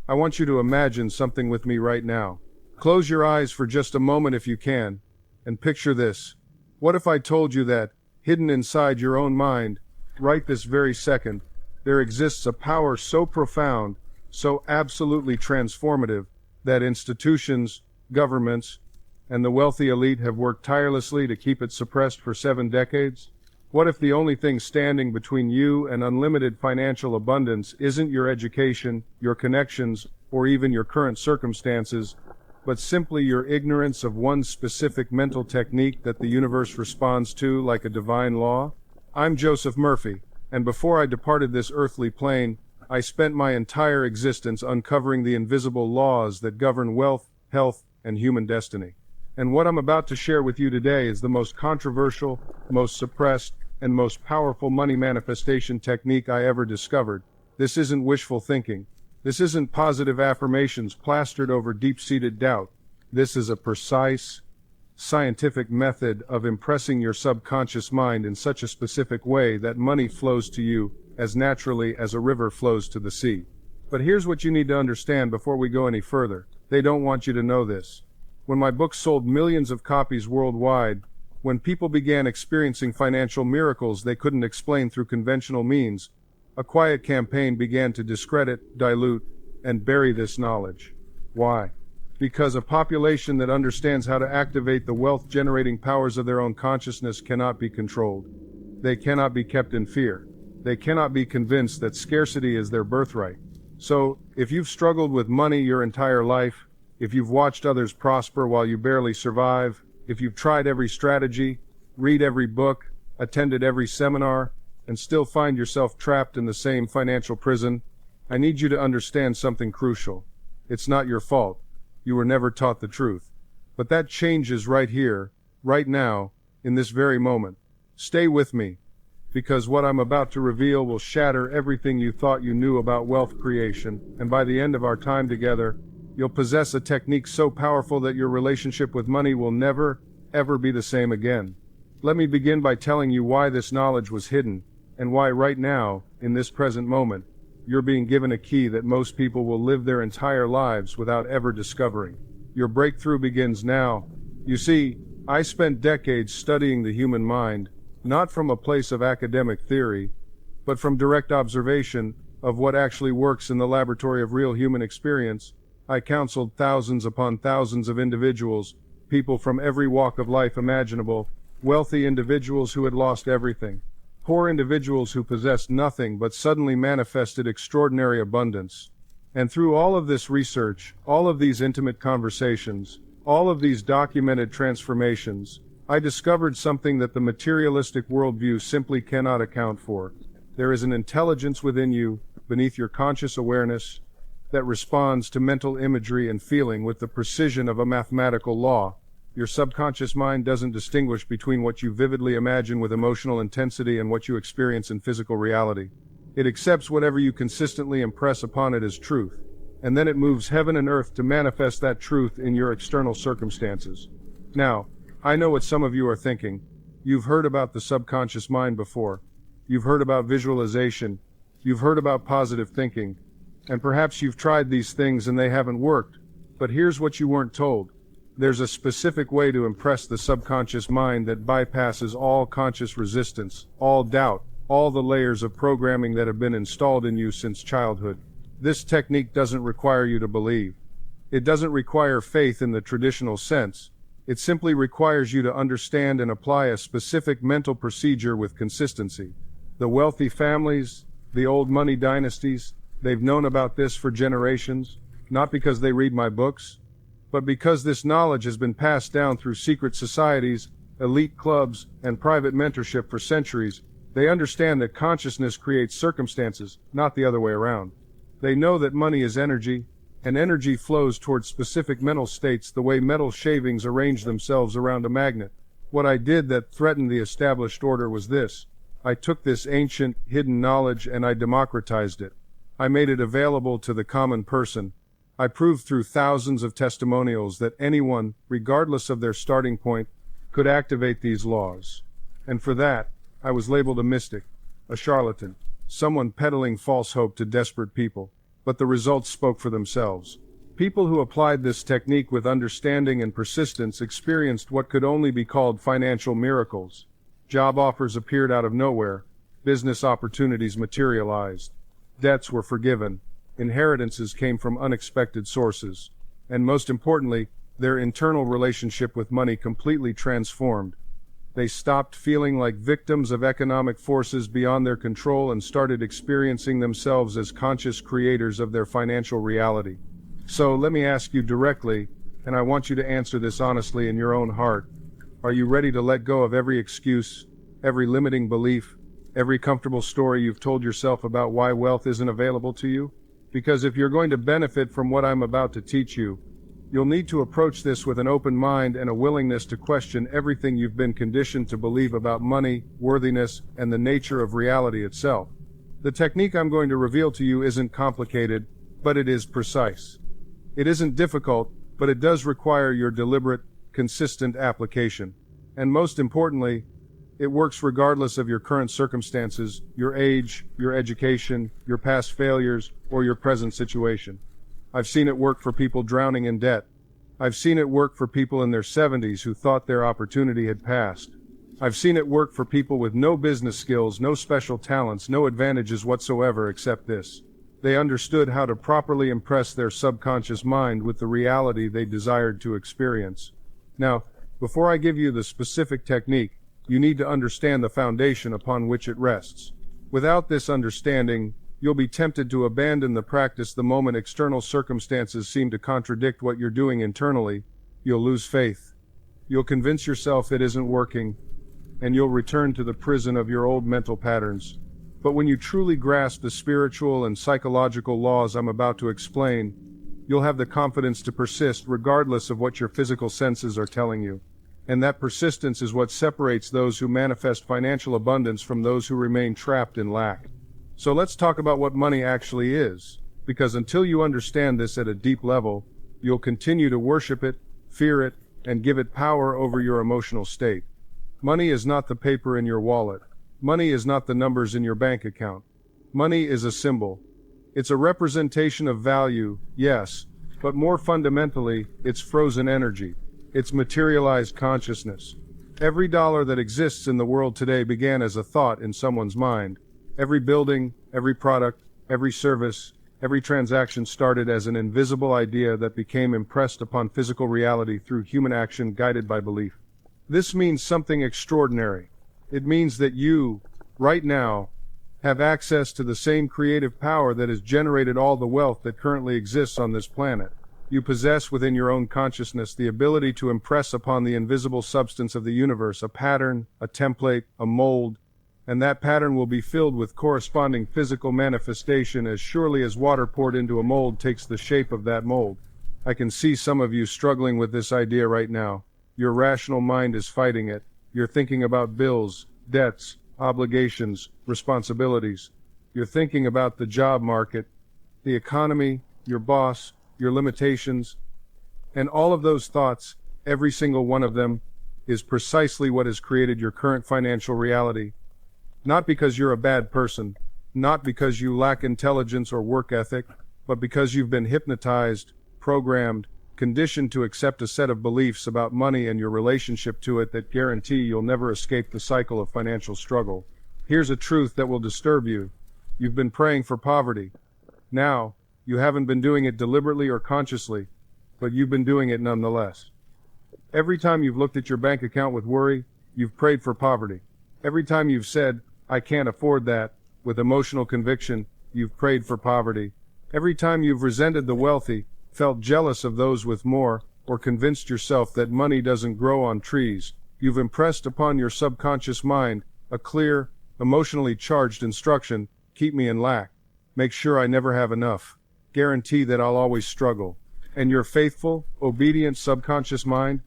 I want you to imagine something with me right now. Close your eyes for just a moment if you can, and picture this. What if I told you that, hidden inside your own mind, right this very second, there exists a power so profound, so absolutely transformative, that institutions, governments, and the wealthy elite have worked tirelessly to keep it suppressed for 7 decades? What if the only thing standing between you and unlimited financial abundance isn't your education, your connections, or even your current circumstances, but simply your ignorance of one specific mental technique that the universe responds to like a divine law? I'm Joseph Murphy, and before I departed this earthly plane, I spent my entire existence uncovering the invisible laws that govern wealth, health, and human destiny. And what I'm about to share with you today is the most controversial, most suppressed, and most powerful money manifestation technique I ever discovered. This isn't wishful thinking. This isn't positive affirmations plastered over deep-seated doubt. This is a precise, scientific method of impressing your subconscious mind in such a specific way that money flows to you as naturally as a river flows to the sea. But here's what you need to understand before we go any further. They don't want you to know this. When my book sold millions of copies worldwide, when people began experiencing financial miracles they couldn't explain through conventional means, a quiet campaign began to discredit, dilute, and bury this knowledge. Why? Because a population that understands how to activate the wealth-generating powers of their own consciousness cannot be controlled. They cannot be kept in fear. They cannot be convinced that scarcity is their birthright. So, if you've struggled with money your entire life, if you've watched others prosper while you barely survive, if you've tried every strategy, read every book, attended every seminar, and still find yourself trapped in the same financial prison, I need you to understand something crucial. It's not your fault. You were never taught the truth. But that changes right here, right now, in this very moment. Stay with me, because what I'm about to reveal will shatter everything you thought you knew about wealth creation, and by the end of our time together, you'll possess a technique so powerful that your relationship with money will never, ever be the same again. Let me begin by telling you why this knowledge was hidden, and why right now, in this present moment, you're being given a key that most people will live their entire lives without ever discovering. Your breakthrough begins now. You see, I spent decades studying the human mind, not from a place of academic theory, but from direct observation of what actually works in the laboratory of real human experience. I counseled thousands upon thousands of individuals, people from every walk of life imaginable, wealthy individuals who had lost everything, poor individuals who possessed nothing but suddenly manifested extraordinary abundance. And through all of this research, all of these intimate conversations, all of these documented transformations, I discovered something that the materialistic worldview simply cannot account for. There is an intelligence within you, beneath your conscious awareness, that responds to mental imagery and feeling with the precision of a mathematical law. Your subconscious mind doesn't distinguish between what you vividly imagine with emotional intensity and what you experience in physical reality. It accepts whatever you consistently impress upon it as truth, and then it moves heaven and earth to manifest that truth in your external circumstances. Now, I know what some of you are thinking. You've heard about the subconscious mind before. You've heard about visualization. You've heard about positive thinking. And perhaps you've tried these things and they haven't worked. But here's what you weren't told. There's a specific way to impress the subconscious mind that bypasses all conscious resistance, all doubt, all the layers of programming that have been installed in you since childhood. This technique doesn't require you to believe. It doesn't require faith in the traditional sense. It simply requires you to understand and apply a specific mental procedure with consistency. The wealthy families, the old money dynasties, they've known about this for generations, not because they read my books, but because this knowledge has been passed down through secret societies, elite clubs, and private mentorship for centuries. They understand that consciousness creates circumstances, not the other way around. They know that money is energy, and energy flows towards specific mental states the way metal shavings arrange themselves around a magnet. What I did that threatened the established order was this. I took this ancient, hidden knowledge and I democratized it. I made it available to the common person. I proved through thousands of testimonials that anyone, regardless of their starting point, could activate these laws. And for that, I was labeled a mystic, a charlatan, someone peddling false hope to desperate people. but the results spoke for themselves. People who applied this technique with understanding and persistence experienced what could only be called financial miracles. Job offers appeared out of nowhere, business opportunities materialized, debts were forgiven, inheritances came from unexpected sources, and most importantly, their internal relationship with money completely transformed. They stopped feeling like victims of economic forces beyond their control and started experiencing themselves as conscious creators of their financial reality. So let me ask you directly, and I want you to answer this honestly in your own heart. Are you ready to let go of every excuse, every limiting belief, every comfortable story you've told yourself about why wealth isn't available to you? Because if you're going to benefit from what I'm about to teach you, you'll need to approach this with an open mind and a willingness to question everything you've been conditioned to believe about money, worthiness, and the nature of reality itself. The technique I'm going to reveal to you isn't complicated, but it is precise. It isn't difficult, but it does require your deliberate, consistent application. And most importantly, it works regardless of your current circumstances, your age, your education, your past failures, or your present situation. I've seen it work for people drowning in debt. I've seen it work for people in their 70s who thought their opportunity had passed. I've seen it work for people with no business skills, no special talents, no advantages whatsoever except this. They understood how to properly impress their subconscious mind with the reality they desired to experience. Now, before I give you the specific technique, you need to understand the foundation upon which it rests. Without this understanding, you'll be tempted to abandon the practice the moment external circumstances seem to contradict what you're doing internally. You'll lose faith. You'll convince yourself it isn't working, and you'll return to the prison of your old mental patterns. But when you truly grasp the spiritual and psychological laws I'm about to explain, you'll have the confidence to persist regardless of what your physical senses are telling you. And that persistence is what separates those who manifest financial abundance from those who remain trapped in lack. So let's talk about what money actually is, because until you understand this at a deep level, you'll continue to worship it, fear it, and give it power over your emotional state. Money is not the paper in your wallet. Money is not the numbers in your bank account. Money is a symbol. It's a representation of value, yes, but more fundamentally, it's frozen energy. It's materialized consciousness. Every dollar that exists in the world today began as a thought in someone's mind. Every building, every product, every service, every transaction started as an invisible idea that became impressed upon physical reality through human action guided by belief. This means something extraordinary. It means that you, right now, have access to the same creative power that has generated all the wealth that currently exists on this planet. You possess within your own consciousness the ability to impress upon the invisible substance of the universe a pattern, a template, a mold, and that pattern will be filled with corresponding physical manifestation as surely as water poured into a mold takes the shape of that mold. I can see some of you struggling with this idea right now. Your rational mind is fighting it. You're thinking about bills, debts, obligations, responsibilities. You're thinking about the job market, the economy, your boss, your limitations, and all of those thoughts, every single one of them, is precisely what has created your current financial reality. Not because you're a bad person, not because you lack intelligence or work ethic, but because you've been hypnotized, programmed, conditioned to accept a set of beliefs about money and your relationship to it that guarantee you'll never escape the cycle of financial struggle. Here's a truth that will disturb you. You've been praying for poverty. Now, you haven't been doing it deliberately or consciously, but you've been doing it nonetheless. Every time you've looked at your bank account with worry, you've prayed for poverty. Every time you've said, "I can't afford that," with emotional conviction, you've prayed for poverty. Every time you've resented the wealthy, felt jealous of those with more, or convinced yourself that money doesn't grow on trees, you've impressed upon your subconscious mind a clear, emotionally charged instruction: keep me in lack. Make sure I never have enough. Guarantee that I'll always struggle. And your faithful, obedient subconscious mind,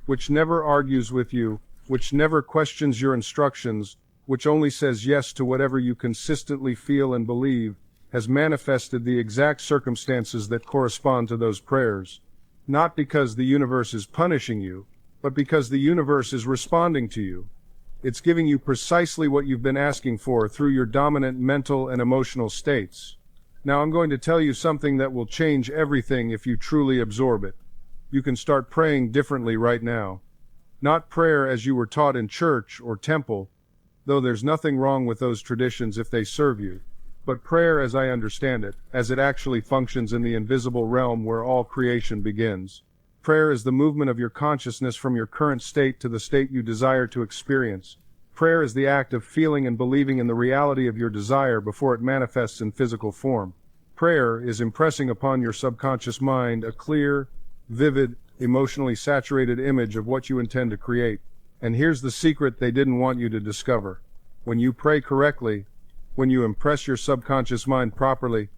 which never argues with you, which never questions your instructions, which only says yes to whatever you consistently feel and believe, has manifested the exact circumstances that correspond to those prayers. Not because the universe is punishing you, but because the universe is responding to you. It's giving you precisely what you've been asking for through your dominant mental and emotional states. Now I'm going to tell you something that will change everything if you truly absorb it. You can start praying differently right now. Not prayer as you were taught in church or temple, though there's nothing wrong with those traditions if they serve you, but prayer as I understand it, as it actually functions in the invisible realm where all creation begins. Prayer is the movement of your consciousness from your current state to the state you desire to experience. Prayer is the act of feeling and believing in the reality of your desire before it manifests in physical form. Prayer is impressing upon your subconscious mind a clear, vivid, emotionally saturated image of what you intend to create. And here's the secret they didn't want you to discover. When you pray correctly, when you impress your subconscious mind properly,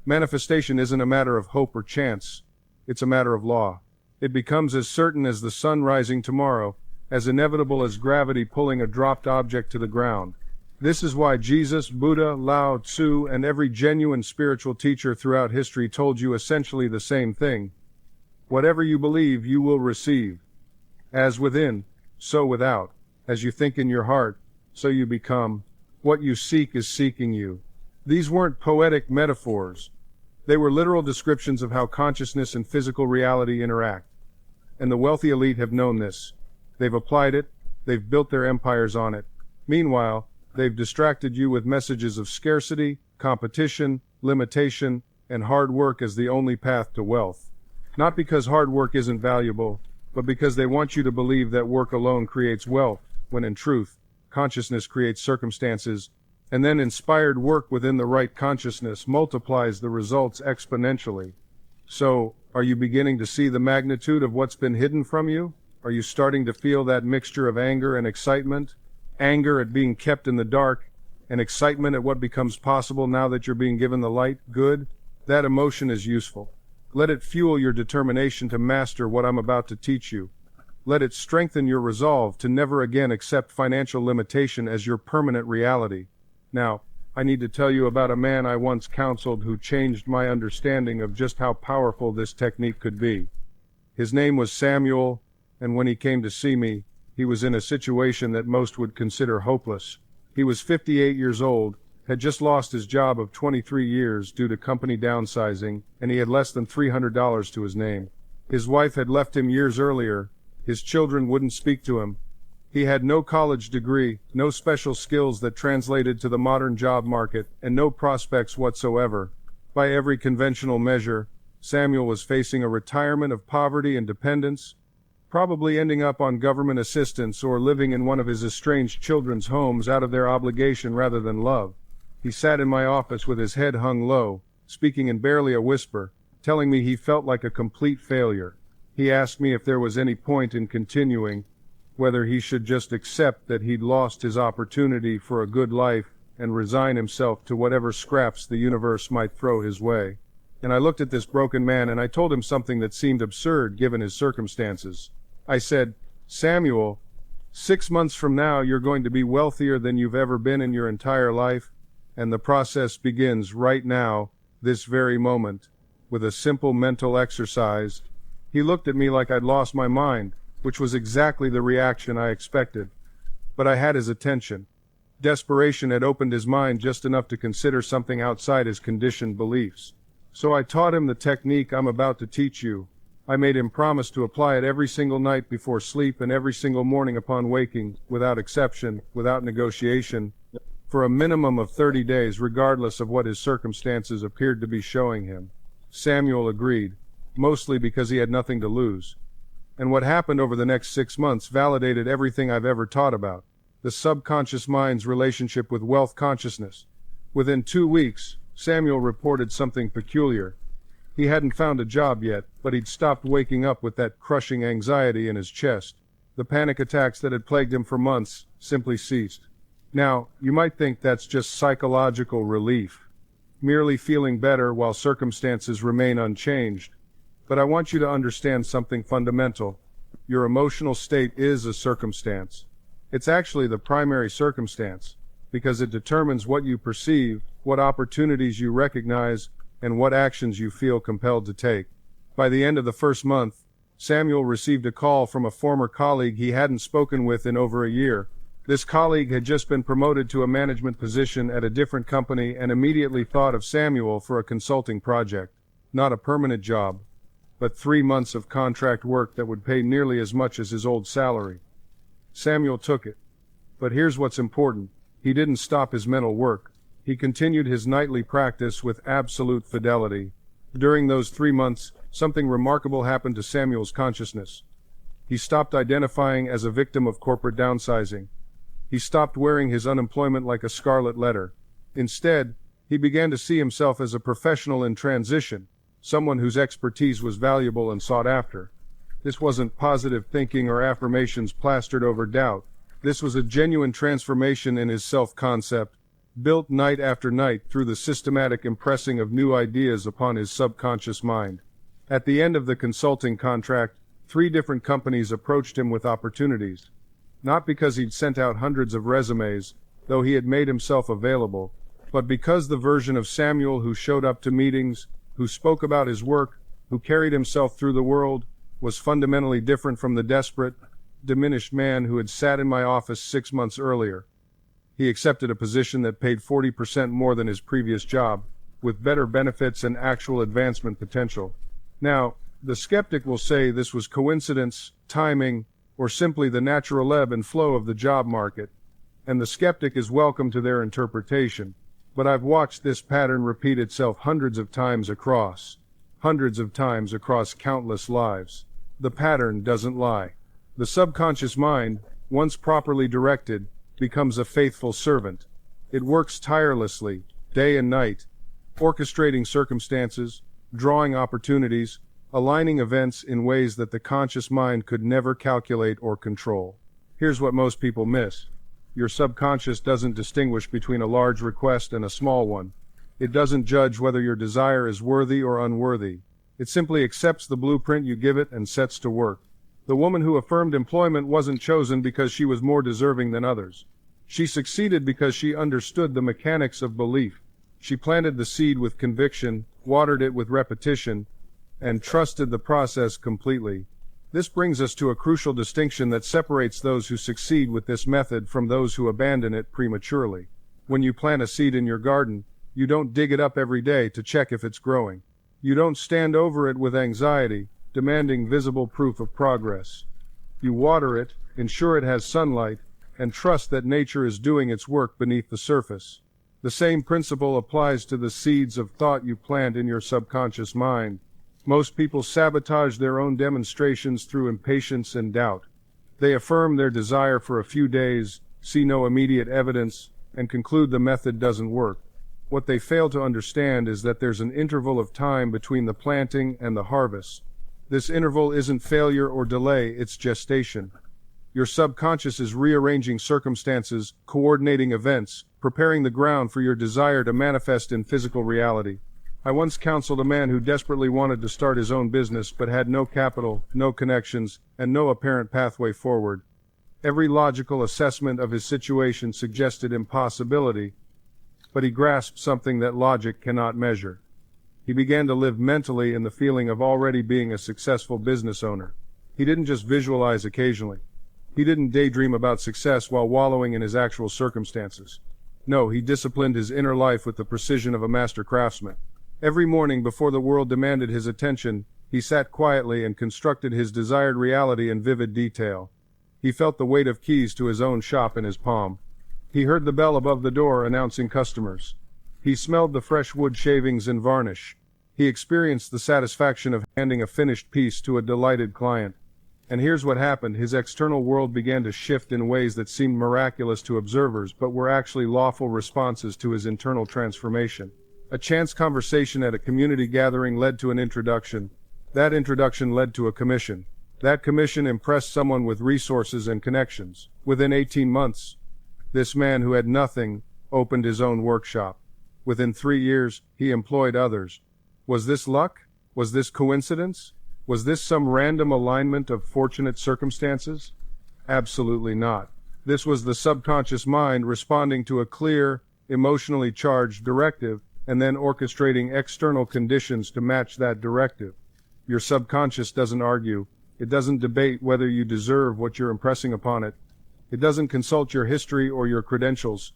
manifestation isn't a matter of hope or chance. It's a matter of law. It becomes as certain as the sun rising tomorrow, as inevitable as gravity pulling a dropped object to the ground. This is why Jesus, Buddha, Lao Tzu, and every genuine spiritual teacher throughout history told you essentially the same thing. Whatever you believe, you will receive. As within, so without. As you think in your heart, so you become. What you seek is seeking you. These weren't poetic metaphors. They were literal descriptions of how consciousness and physical reality interact. And the wealthy elite have known this. They've applied it, they've built their empires on it. Meanwhile, they've distracted you with messages of scarcity, competition, limitation, and hard work as the only path to wealth. Not because hard work isn't valuable, but because they want you to believe that work alone creates wealth, when in truth, consciousness creates circumstances, and then inspired work within the right consciousness multiplies the results exponentially. So, are you beginning to see the magnitude of what's been hidden from you? Are you starting to feel that mixture of anger and excitement? Anger at being kept in the dark, and excitement at what becomes possible now that you're being given the light? Good. That emotion is useful. Let it fuel your determination to master what I'm about to teach you. Let it strengthen your resolve to never again accept financial limitation as your permanent reality. Now, I need to tell you about a man I once counseled who changed my understanding of just how powerful this technique could be. His name was Samuel, and when he came to see me, he was in a situation that most would consider hopeless. He was 58 years old, had just lost his job of 23 years due to company downsizing, and he had less than $300 to his name. His wife had left him years earlier. His children wouldn't speak to him. He had no college degree, no special skills that translated to the modern job market, and no prospects whatsoever. By every conventional measure, Samuel was facing a retirement of poverty and dependence, probably ending up on government assistance or living in one of his estranged children's homes out of their obligation rather than love. He sat in my office with his head hung low, speaking in barely a whisper, telling me he felt like a complete failure. He asked me if there was any point in continuing, whether he should just accept that he'd lost his opportunity for a good life and resign himself to whatever scraps the universe might throw his way. And I looked at this broken man and I told him something that seemed absurd given his circumstances. I said, "Samuel, 6 months from now you're going to be wealthier than you've ever been in your entire life, and the process begins right now, this very moment, with a simple mental exercise." He looked at me like I'd lost my mind, which was exactly the reaction I expected. But I had his attention. Desperation had opened his mind just enough to consider something outside his conditioned beliefs. So I taught him the technique I'm about to teach you. I made him promise to apply it every single night before sleep and every single morning upon waking, without exception, without negotiation, for a minimum of 30 days, regardless of what his circumstances appeared to be showing him. Samuel agreed, mostly because he had nothing to lose. And what happened over the next 6 months validated everything I've ever taught about, the subconscious mind's relationship with wealth consciousness. Within 2 weeks, Samuel reported something peculiar. He hadn't found a job yet, but he'd stopped waking up with that crushing anxiety in his chest. The panic attacks that had plagued him for months simply ceased. Now, you might think that's just psychological relief, merely feeling better while circumstances remain unchanged. But I want you to understand something fundamental. Your emotional state is a circumstance. It's actually the primary circumstance, because it determines what you perceive, what opportunities you recognize, and what actions you feel compelled to take. By the end of the first month, Samuel received a call from a former colleague he hadn't spoken with in over a year. This colleague had just been promoted to a management position at a different company and immediately thought of Samuel for a consulting project. Not a permanent job, but 3 months of contract work that would pay nearly as much as his old salary. Samuel took it. But here's what's important. He didn't stop his mental work. He continued his nightly practice with absolute fidelity. During those 3 months, something remarkable happened to Samuel's consciousness. He stopped identifying as a victim of corporate downsizing. He stopped wearing his unemployment like a scarlet letter. Instead, he began to see himself as a professional in transition, someone whose expertise was valuable and sought after. This wasn't positive thinking or affirmations plastered over doubt. This was a genuine transformation in his self-concept, built night after night through the systematic impressing of new ideas upon his subconscious mind. At the end of the consulting contract, 3 different companies approached him with opportunities. Not because he'd sent out hundreds of resumes, though he had made himself available, but because the version of Samuel who showed up to meetings, who spoke about his work, who carried himself through the world, was fundamentally different from the desperate, diminished man who had sat in my office 6 months earlier. He accepted a position that paid 40% more than his previous job, with better benefits and actual advancement potential. Now, the skeptic will say this was coincidence, timing, or simply the natural ebb and flow of the job market, and the skeptic is welcome to their interpretation. But I've watched this pattern repeat itself hundreds of times across countless lives. The pattern doesn't lie. The subconscious mind, once properly directed, becomes a faithful servant. It works tirelessly, day and night, orchestrating circumstances, drawing opportunities, aligning events in ways that the conscious mind could never calculate or control. Here's what most people miss. Your subconscious doesn't distinguish between a large request and a small one. It doesn't judge whether your desire is worthy or unworthy. It simply accepts the blueprint you give it and sets to work. The woman who affirmed employment wasn't chosen because she was more deserving than others. She succeeded because she understood the mechanics of belief. She planted the seed with conviction, watered it with repetition, and trusted the process completely. This brings us to a crucial distinction that separates those who succeed with this method from those who abandon it prematurely. When you plant a seed in your garden, you don't dig it up every day to check if it's growing. You don't stand over it with anxiety, demanding visible proof of progress. You water it, ensure it has sunlight, and trust that nature is doing its work beneath the surface. The same principle applies to the seeds of thought you plant in your subconscious mind. Most people sabotage their own demonstrations through impatience and doubt. They affirm their desire for a few days, see no immediate evidence, and conclude the method doesn't work. What they fail to understand is that there's an interval of time between the planting and the harvest. This interval isn't failure or delay, it's gestation. Your subconscious is rearranging circumstances, coordinating events, preparing the ground for your desire to manifest in physical reality. I once counseled a man who desperately wanted to start his own business but had no capital, no connections, and no apparent pathway forward. Every logical assessment of his situation suggested impossibility, but he grasped something that logic cannot measure. He began to live mentally in the feeling of already being a successful business owner. He didn't just visualize occasionally. He didn't daydream about success while wallowing in his actual circumstances. No, he disciplined his inner life with the precision of a master craftsman. Every morning before the world demanded his attention, he sat quietly and constructed his desired reality in vivid detail. He felt the weight of keys to his own shop in his palm. He heard the bell above the door announcing customers. He smelled the fresh wood shavings and varnish. He experienced the satisfaction of handing a finished piece to a delighted client. And here's what happened. His external world began to shift in ways that seemed miraculous to observers, but were actually lawful responses to his internal transformation. A chance conversation at a community gathering led to an introduction. That introduction led to a commission. That commission impressed someone with resources and connections. Within 18 months, this man who had nothing opened his own workshop. Within 3 years, he employed others. Was this luck? Was this coincidence? Was this some random alignment of fortunate circumstances? Absolutely not. This was the subconscious mind responding to a clear, emotionally charged directive, and then orchestrating external conditions to match that directive. Your subconscious doesn't argue. It doesn't debate whether you deserve what you're impressing upon it. It doesn't consult your history or your credentials.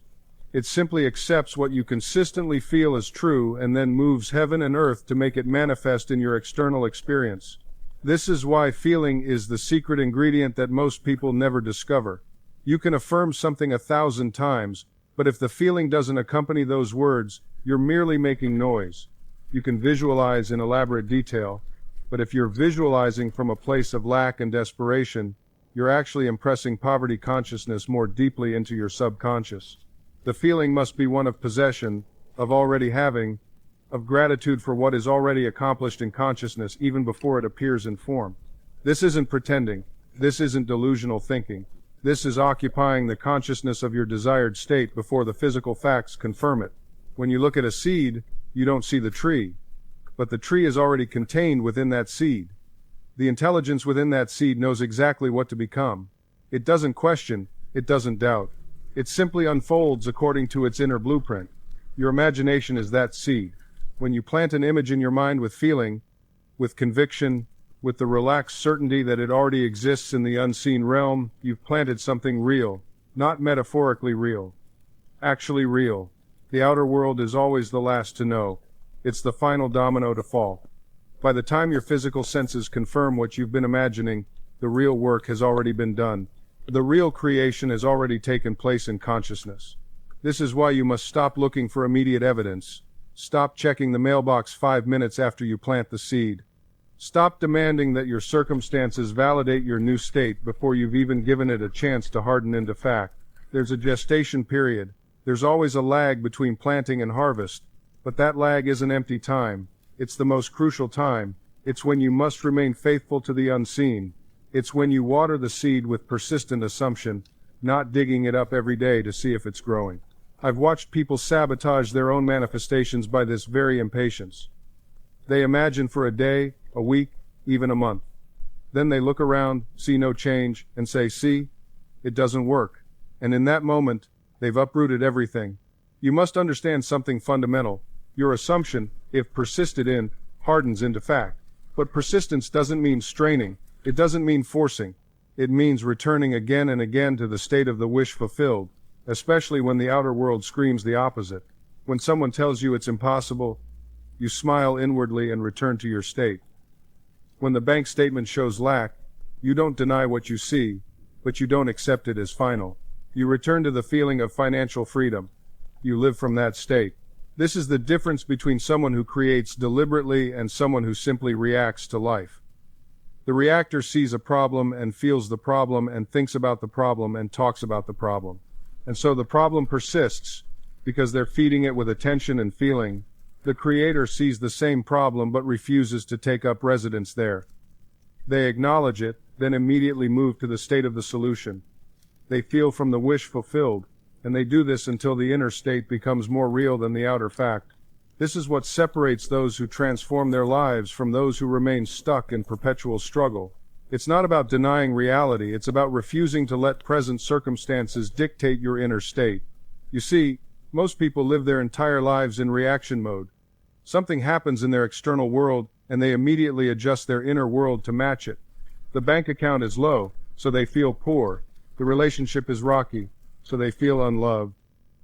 It simply accepts what you consistently feel as true and then moves heaven and earth to make it manifest in your external experience. This is why feeling is the secret ingredient that most people never discover. You can affirm something 1,000 times, but if the feeling doesn't accompany those words, you're merely making noise. You can visualize in elaborate detail, but if you're visualizing from a place of lack and desperation, you're actually impressing poverty consciousness more deeply into your subconscious. The feeling must be one of possession, of already having, of gratitude for what is already accomplished in consciousness even before it appears in form. This isn't pretending. This isn't delusional thinking. This is occupying the consciousness of your desired state before the physical facts confirm it. When you look at a seed, you don't see the tree, but the tree is already contained within that seed. The intelligence within that seed knows exactly what to become. It doesn't question, it doesn't doubt. It simply unfolds according to its inner blueprint. Your imagination is that seed. When you plant an image in your mind with feeling, with conviction, with the relaxed certainty that it already exists in the unseen realm, you've planted something real, not metaphorically real. Actually real. The outer world is always the last to know. It's the final domino to fall. By the time your physical senses confirm what you've been imagining, the real work has already been done. The real creation has already taken place in consciousness. This is why you must stop looking for immediate evidence. Stop checking the mailbox 5 minutes after you plant the seed. Stop demanding that your circumstances validate your new state before you've even given it a chance to harden into fact. There's a gestation period. There's always a lag between planting and harvest, but that lag isn't empty time. It's the most crucial time. It's when you must remain faithful to the unseen. It's when you water the seed with persistent assumption, not digging it up every day to see if it's growing. I've watched people sabotage their own manifestations by this very impatience. They imagine for a day, a week, even a month. Then they look around, see no change, and say, "See, it doesn't work." And in that moment, they've uprooted everything. You must understand something fundamental. Your assumption, if persisted in, hardens into fact. But persistence doesn't mean straining. It doesn't mean forcing. It means returning again and again to the state of the wish fulfilled, especially when the outer world screams the opposite. When someone tells you it's impossible, you smile inwardly and return to your state. When the bank statement shows lack, you don't deny what you see, but you don't accept it as final. You return to the feeling of financial freedom. You live from that state. This is the difference between someone who creates deliberately and someone who simply reacts to life. The reactor sees a problem and feels the problem and thinks about the problem and talks about the problem. And so the problem persists because they're feeding it with attention and feeling. The creator sees the same problem but refuses to take up residence there. They acknowledge it, then immediately move to the state of the solution. They feel from the wish fulfilled, and they do this until the inner state becomes more real than the outer fact. This is what separates those who transform their lives from those who remain stuck in perpetual struggle. It's not about denying reality, it's about refusing to let present circumstances dictate your inner state. You see, most people live their entire lives in reaction mode. Something happens in their external world, and they immediately adjust their inner world to match it. The bank account is low, so they feel poor. The relationship is rocky, so they feel unloved.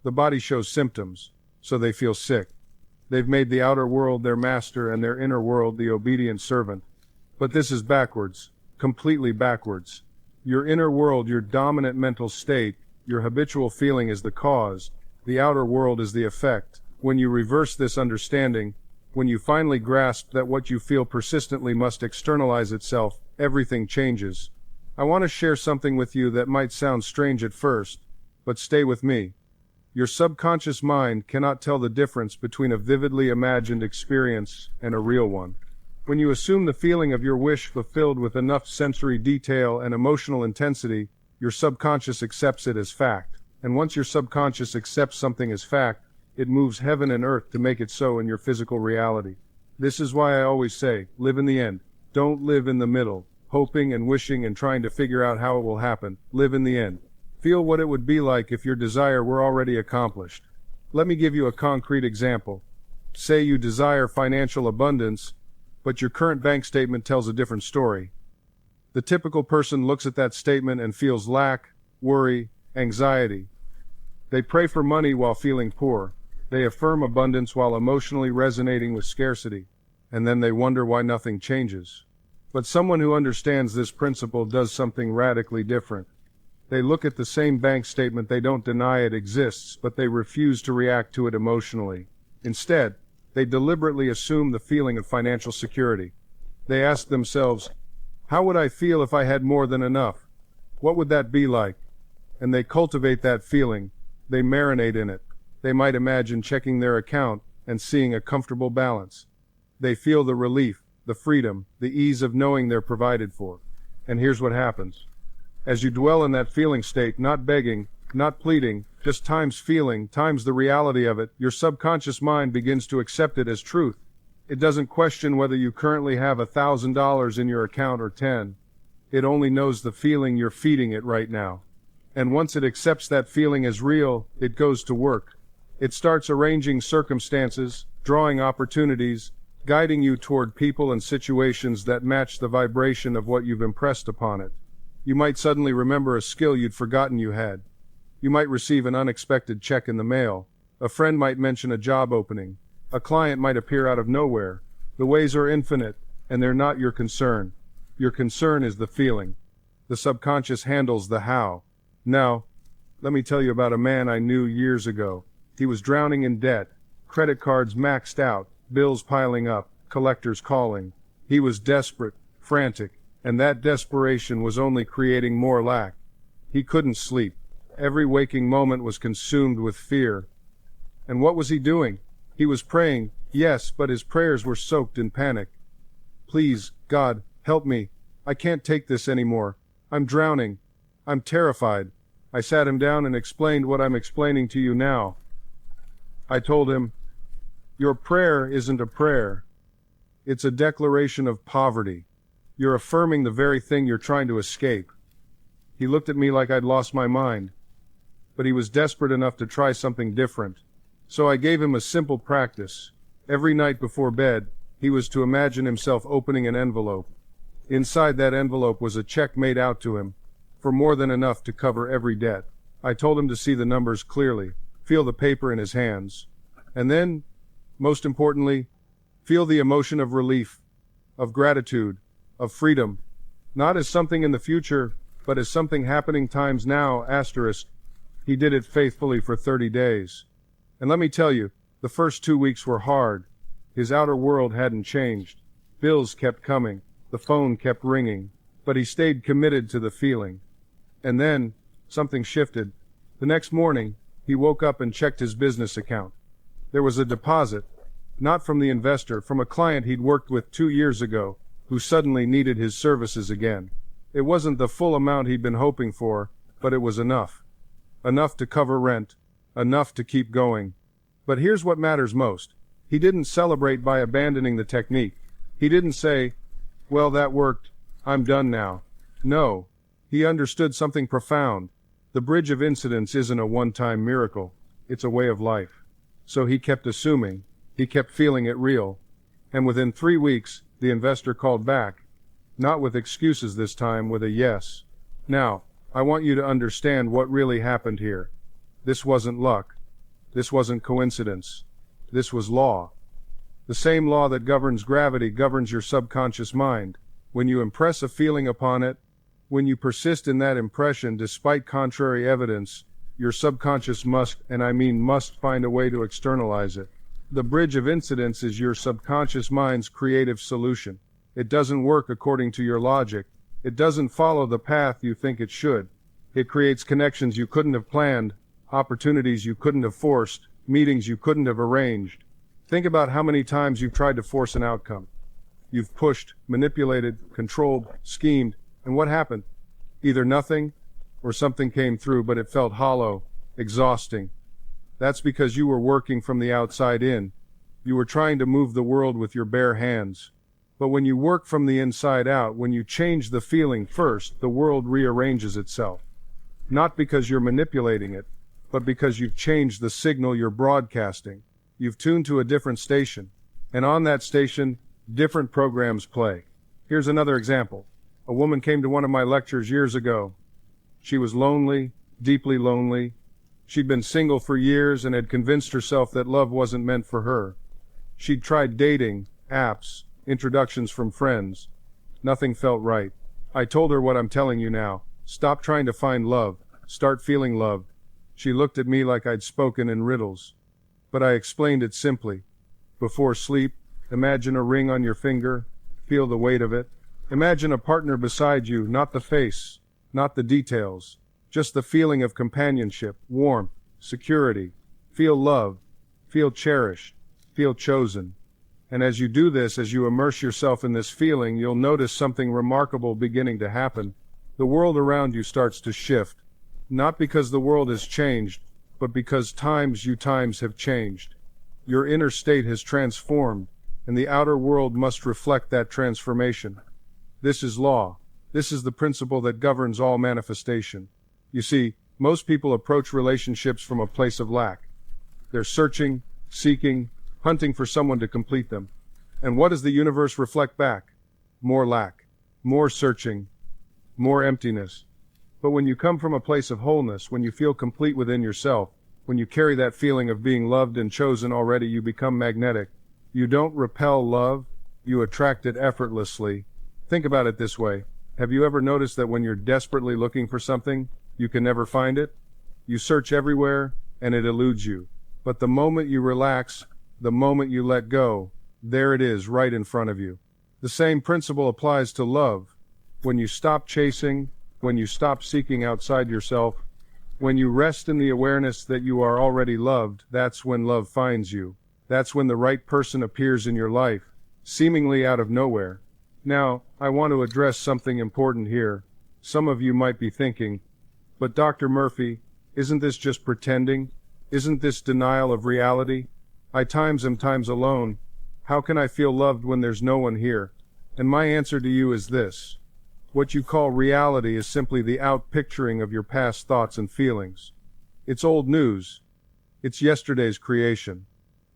The body shows symptoms, so they feel sick. They've made the outer world their master and their inner world the obedient servant. But this is backwards, completely backwards. Your inner world, your dominant mental state, your habitual feeling is the cause. The outer world is the effect. When you reverse this understanding, when you finally grasp that what you feel persistently must externalize itself, everything changes. I want to share something with you that might sound strange at first, but stay with me. Your subconscious mind cannot tell the difference between a vividly imagined experience and a real one. When you assume the feeling of your wish fulfilled with enough sensory detail and emotional intensity, your subconscious accepts it as fact. And once your subconscious accepts something as fact, it moves heaven and earth to make it so in your physical reality. This is why I always say, live in the end. Don't live in the middle, hoping and wishing and trying to figure out how it will happen. Live in the end. Feel what it would be like if your desire were already accomplished. Let me give you a concrete example. Say you desire financial abundance, but your current bank statement tells a different story. The typical person looks at that statement and feels lack, worry, anxiety. They pray for money while feeling poor. They affirm abundance while emotionally resonating with scarcity. And then they wonder why nothing changes. But someone who understands this principle does something radically different. They look at the same bank statement, they don't deny it exists, but they refuse to react to it emotionally. Instead, they deliberately assume the feeling of financial security. They ask themselves, how would I feel if I had more than enough? What would that be like? And they cultivate that feeling. They marinate in it. They might imagine checking their account and seeing a comfortable balance. They feel the relief, the freedom, the ease of knowing they're provided for. And here's what happens. As you dwell in that feeling state, not begging, not pleading, just times feeling, times the reality of it, your subconscious mind begins to accept it as truth. It doesn't question whether you currently have $1,000 in your account or 10. It only knows the feeling you're feeding it right now. And once it accepts that feeling as real, it goes to work. It starts arranging circumstances, drawing opportunities, guiding you toward people and situations that match the vibration of what you've impressed upon it. You might suddenly remember a skill you'd forgotten you had. You might receive an unexpected check in the mail. A friend might mention a job opening. A client might appear out of nowhere. The ways are infinite, and they're not your concern. Your concern is the feeling. The subconscious handles the how. Now, let me tell you about a man I knew years ago. He was drowning in debt, credit cards maxed out, bills piling up, collectors calling. He was desperate, frantic, and that desperation was only creating more lack. He couldn't sleep. Every waking moment was consumed with fear. And what was he doing? He was praying, yes, but his prayers were soaked in panic. Please, God, help me. I can't take this anymore. I'm drowning. I'm terrified. I sat him down and explained what I'm explaining to you now. I told him, your prayer isn't a prayer. It's a declaration of poverty. You're affirming the very thing you're trying to escape. He looked at me like I'd lost my mind. But he was desperate enough to try something different. So I gave him a simple practice. Every night before bed, he was to imagine himself opening an envelope. Inside that envelope was a check made out to him, for more than enough to cover every debt. I told him to see the numbers clearly, feel the paper in his hands, and then, most importantly, feel the emotion of relief, of gratitude, of freedom, not as something in the future, but as something happening times now, asterisk. He did it faithfully for 30 days. And let me tell you, the first 2 weeks were hard. His outer world hadn't changed. Bills kept coming. The phone kept ringing. But he stayed committed to the feeling. And then, something shifted. The next morning, he woke up and checked his business account. There was a deposit, not from the investor, from a client he'd worked with 2 years ago, who suddenly needed his services again. It wasn't the full amount he'd been hoping for, but it was enough. Enough to cover rent, enough to keep going. But here's what matters most. He didn't celebrate by abandoning the technique. He didn't say, well, that worked, I'm done now. No, he understood something profound. The bridge of incidents isn't a one-time miracle. It's a way of life. So he kept assuming. He kept feeling it real. And within 3 weeks, the investor called back. Not with excuses this time, with a yes. Now, I want you to understand what really happened here. This wasn't luck. This wasn't coincidence. This was law. The same law that governs gravity governs your subconscious mind. When you impress a feeling upon it, when you persist in that impression despite contrary evidence, your subconscious must, and I mean must, find a way to externalize it. The bridge of incidents is your subconscious mind's creative solution. It doesn't work according to your logic. It doesn't follow the path you think it should. It creates connections you couldn't have planned, opportunities you couldn't have forced, meetings you couldn't have arranged. Think about how many times you've tried to force an outcome. You've pushed, manipulated, controlled, schemed, and what happened? Either nothing, or something came through, but it felt hollow, exhausting. That's because you were working from the outside in. You were trying to move the world with your bare hands. But when you work from the inside out, when you change the feeling first, the world rearranges itself. Not because you're manipulating it, but because you've changed the signal you're broadcasting. You've tuned to a different station, and on that station, different programs play. Here's another example. A woman came to one of my lectures years ago. She was lonely, deeply lonely. She'd been single for years and had convinced herself that love wasn't meant for her. She'd tried dating, apps, introductions from friends. Nothing felt right. I told her what I'm telling you now. Stop trying to find love. Start feeling loved. She looked at me like I'd spoken in riddles. But I explained it simply. Before sleep, imagine a ring on your finger. Feel the weight of it. Imagine a partner beside you, not the face, not the details. Just the feeling of companionship, warmth, security. Feel loved. Feel cherished. Feel chosen. And as you do this, as you immerse yourself in this feeling, you'll notice something remarkable beginning to happen. The world around you starts to shift. Not because the world has changed, but because times have changed. Your inner state has transformed, and the outer world must reflect that transformation. This is law. This is the principle that governs all manifestation. You see, most people approach relationships from a place of lack. They're searching, seeking, hunting for someone to complete them. And what does the universe reflect back? More lack, more searching, more emptiness. But when you come from a place of wholeness, when you feel complete within yourself, when you carry that feeling of being loved and chosen already, you become magnetic. You don't repel love, you attract it effortlessly. Think about it this way. Have you ever noticed that when you're desperately looking for something, you can never find it? You search everywhere, and it eludes you. But the moment you relax, the moment you let go, there it is, right in front of you. The same principle applies to love. When you stop chasing, when you stop seeking outside yourself, when you rest in the awareness that you are already loved, that's when love finds you. That's when the right person appears in your life, seemingly out of nowhere. Now, I want to address something important here. Some of you might be thinking, but Dr. Murphy, isn't this just pretending? Isn't this denial of reality? I am times alone. How can I feel loved when there's no one here? And my answer to you is this. What you call reality is simply the outpicturing of your past thoughts and feelings. It's old news. It's yesterday's creation.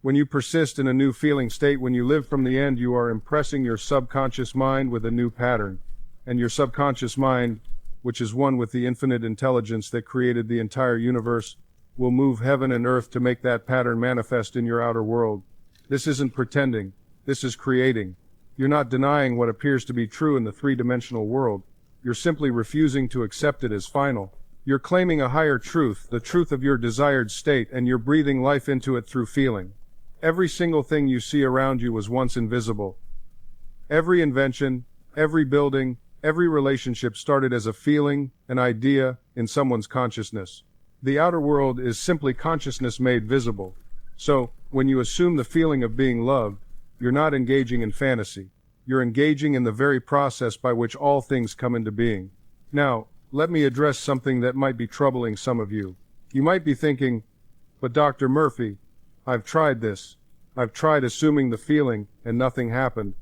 When you persist in a new feeling state, when you live from the end, you are impressing your subconscious mind with a new pattern. And your subconscious mind, which is one with the infinite intelligence that created the entire universe, will move heaven and earth to make that pattern manifest in your outer world. This isn't pretending. This is creating. You're not denying what appears to be true in the three-dimensional world. You're simply refusing to accept it as final. You're claiming a higher truth, the truth of your desired state, and you're breathing life into it through feeling. Every single thing you see around you was once invisible. Every invention, every building, every relationship started as a feeling, an idea, in someone's consciousness. The outer world is simply consciousness made visible. So, when you assume the feeling of being loved, you're not engaging in fantasy. You're engaging in the very process by which all things come into being. Now, let me address something that might be troubling some of you. You might be thinking, but Dr. Murphy, I've tried this. I've tried assuming the feeling, and nothing happened.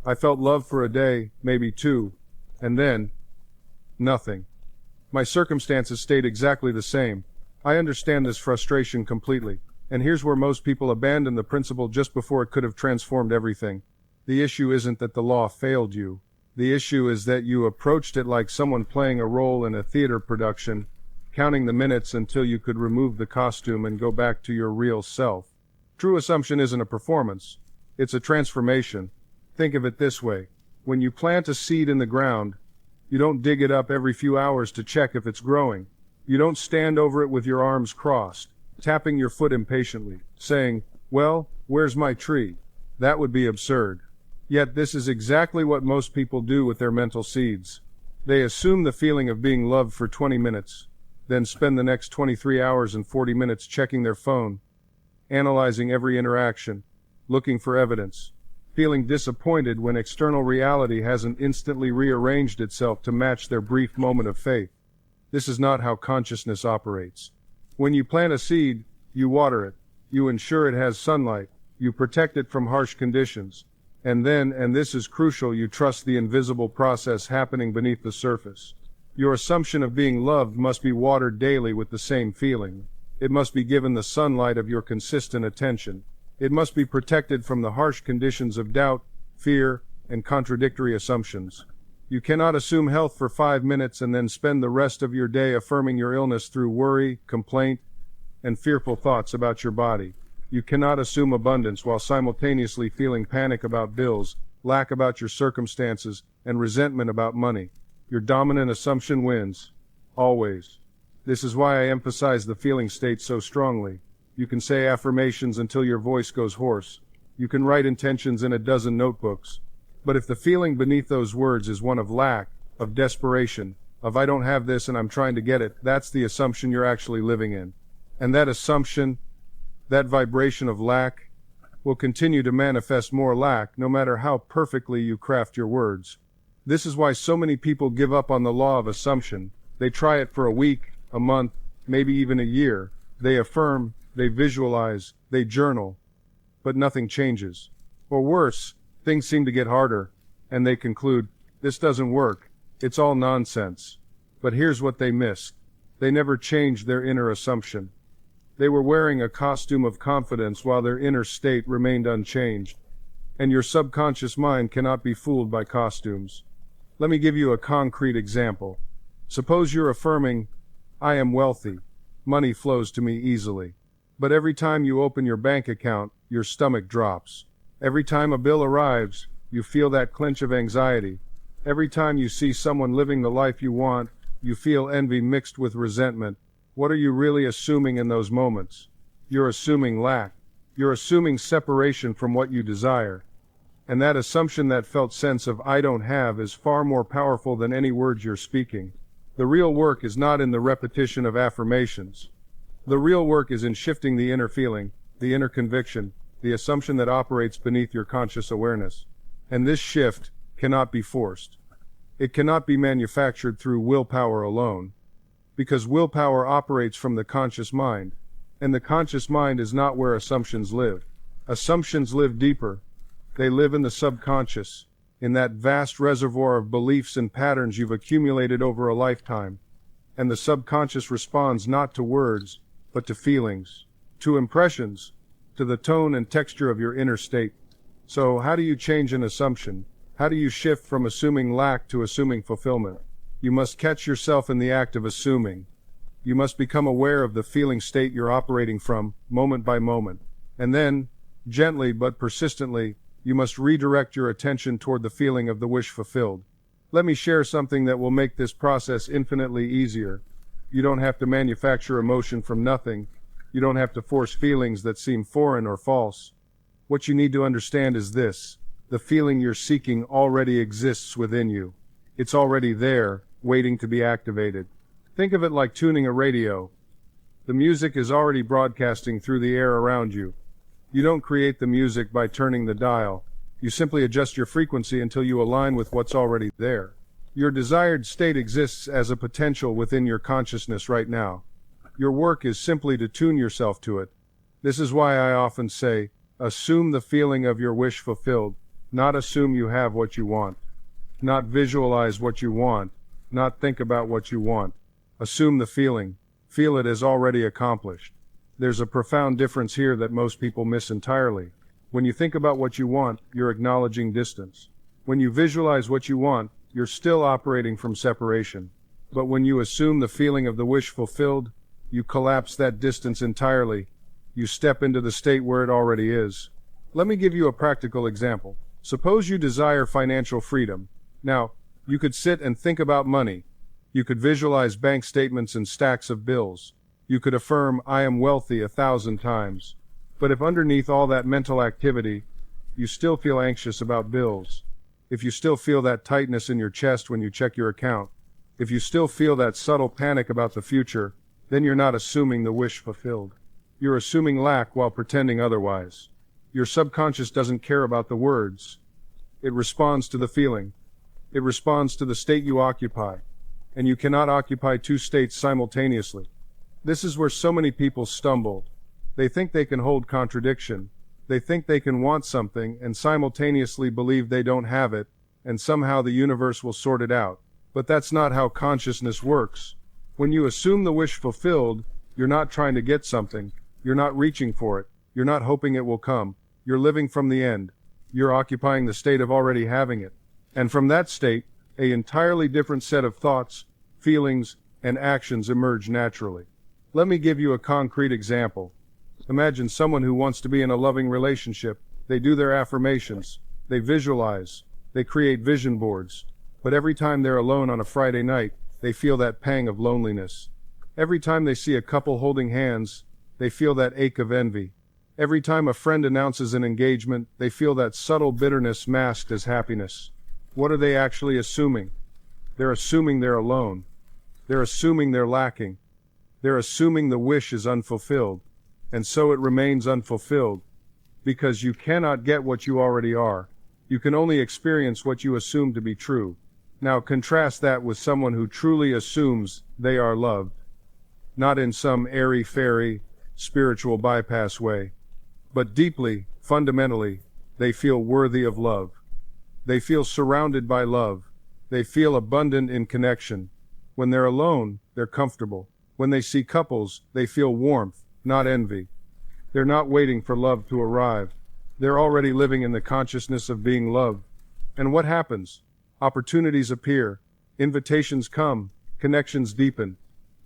I felt love for a day, maybe two, and then, nothing. My circumstances stayed exactly the same. I understand this frustration completely. And here's where most people abandon the principle just before it could have transformed everything. The issue isn't that the law failed you. The issue is that you approached it like someone playing a role in a theater production, counting the minutes until you could remove the costume and go back to your real self. True assumption isn't a performance. It's a transformation. Think of it this way. When you plant a seed in the ground, you don't dig it up every few hours to check if it's growing. You don't stand over it with your arms crossed, tapping your foot impatiently, saying, well, where's my tree? That would be absurd. Yet this is exactly what most people do with their mental seeds. They assume the feeling of being loved for 20 minutes, then spend the next 23 hours and 40 minutes checking their phone, analyzing every interaction, looking for evidence, feeling disappointed when external reality hasn't instantly rearranged itself to match their brief moment of faith. This is not how consciousness operates. When you plant a seed, you water it, you ensure it has sunlight, you protect it from harsh conditions, and then, and this is crucial, you trust the invisible process happening beneath the surface. Your assumption of being loved must be watered daily with the same feeling. It must be given the sunlight of your consistent attention. It must be protected from the harsh conditions of doubt, fear, and contradictory assumptions. You cannot assume health for 5 minutes and then spend the rest of your day affirming your illness through worry, complaint, and fearful thoughts about your body. You cannot assume abundance while simultaneously feeling panic about bills, lack about your circumstances, and resentment about money. Your dominant assumption wins. Always. This is why I emphasize the feeling state so strongly. You can say affirmations until your voice goes hoarse. You can write intentions in a dozen notebooks. But if the feeling beneath those words is one of lack, of desperation, of I don't have this and I'm trying to get it, that's the assumption you're actually living in. And that assumption, that vibration of lack, will continue to manifest more lack no matter how perfectly you craft your words. This is why so many people give up on the law of assumption. They try it for a week, a month, maybe even a year. They affirm, they visualize, they journal, but nothing changes. Or worse, things seem to get harder, and they conclude, this doesn't work, it's all nonsense. But here's what they missed. They never changed their inner assumption. They were wearing a costume of confidence while their inner state remained unchanged. And your subconscious mind cannot be fooled by costumes. Let me give you a concrete example. Suppose you're affirming, I am wealthy, money flows to me easily. But every time you open your bank account, your stomach drops. Every time a bill arrives, you feel that clench of anxiety. Every time you see someone living the life you want, you feel envy mixed with resentment. What are you really assuming in those moments? You're assuming lack. You're assuming separation from what you desire. And that assumption, that felt sense of I don't have, is far more powerful than any words you're speaking. The real work is not in the repetition of affirmations. The real work is in shifting the inner feeling, the inner conviction, the assumption that operates beneath your conscious awareness. And this shift cannot be forced. It cannot be manufactured through willpower alone, because willpower operates from the conscious mind, and the conscious mind is not where assumptions live. Assumptions live deeper. They live in the subconscious, in that vast reservoir of beliefs and patterns you've accumulated over a lifetime. And the subconscious responds not to words, but to feelings, to impressions, to the tone and texture of your inner state. So how do you change an assumption? How do you shift from assuming lack to assuming fulfillment? You must catch yourself in the act of assuming. You must become aware of the feeling state you're operating from, moment by moment. And then, gently but persistently, you must redirect your attention toward the feeling of the wish fulfilled. Let me share something that will make this process infinitely easier. You don't have to manufacture emotion from nothing. You don't have to force feelings that seem foreign or false. What you need to understand is this: the feeling you're seeking already exists within you. It's already there, waiting to be activated. Think of it like tuning a radio. The music is already broadcasting through the air around you. You don't create the music by turning the dial. You simply adjust your frequency until you align with what's already there. Your desired state exists as a potential within your consciousness right now. Your work is simply to tune yourself to it. This is why I often say, assume the feeling of your wish fulfilled, not assume you have what you want. Not visualize what you want, not think about what you want. Assume the feeling. Feel it as already accomplished. There's a profound difference here that most people miss entirely. When you think about what you want, you're acknowledging distance. When you visualize what you want, you're still operating from separation. But when you assume the feeling of the wish fulfilled, you collapse that distance entirely. You step into the state where it already is. Let me give you a practical example. Suppose you desire financial freedom. Now, you could sit and think about money. You could visualize bank statements and stacks of bills. You could affirm, I am wealthy 1,000 times. But if underneath all that mental activity, you still feel anxious about bills, if you still feel that tightness in your chest when you check your account, if you still feel that subtle panic about the future, then you're not assuming the wish fulfilled. You're assuming lack while pretending otherwise. Your subconscious doesn't care about the words. It responds to the feeling. It responds to the state you occupy. And you cannot occupy two states simultaneously. This is where so many people stumble. They think they can hold contradiction. They think they can want something and simultaneously believe they don't have it, and somehow the universe will sort it out. But that's not how consciousness works. When you assume the wish fulfilled, you're not trying to get something. You're not reaching for it. You're not hoping it will come. You're living from the end. You're occupying the state of already having it. And from that state, an entirely different set of thoughts, feelings, and actions emerge naturally. Let me give you a concrete example. Imagine someone who wants to be in a loving relationship. They do their affirmations, they visualize, they create vision boards, but every time they're alone on a Friday night, they feel that pang of loneliness. Every time they see a couple holding hands, they feel that ache of envy. Every time a friend announces an engagement, they feel that subtle bitterness masked as happiness. What are they actually assuming? They're assuming they're alone. They're assuming they're lacking. They're assuming the wish is unfulfilled. And so it remains unfulfilled. Because you cannot get what you already are. You can only experience what you assume to be true. Now contrast that with someone who truly assumes they are loved. Not in some airy-fairy, spiritual bypass way. But deeply, fundamentally, they feel worthy of love. They feel surrounded by love. They feel abundant in connection. When they're alone, they're comfortable. When they see couples, they feel warmth, not envy. They're not waiting for love to arrive. They're already living in the consciousness of being loved. And what happens? Opportunities appear, invitations come, connections deepen.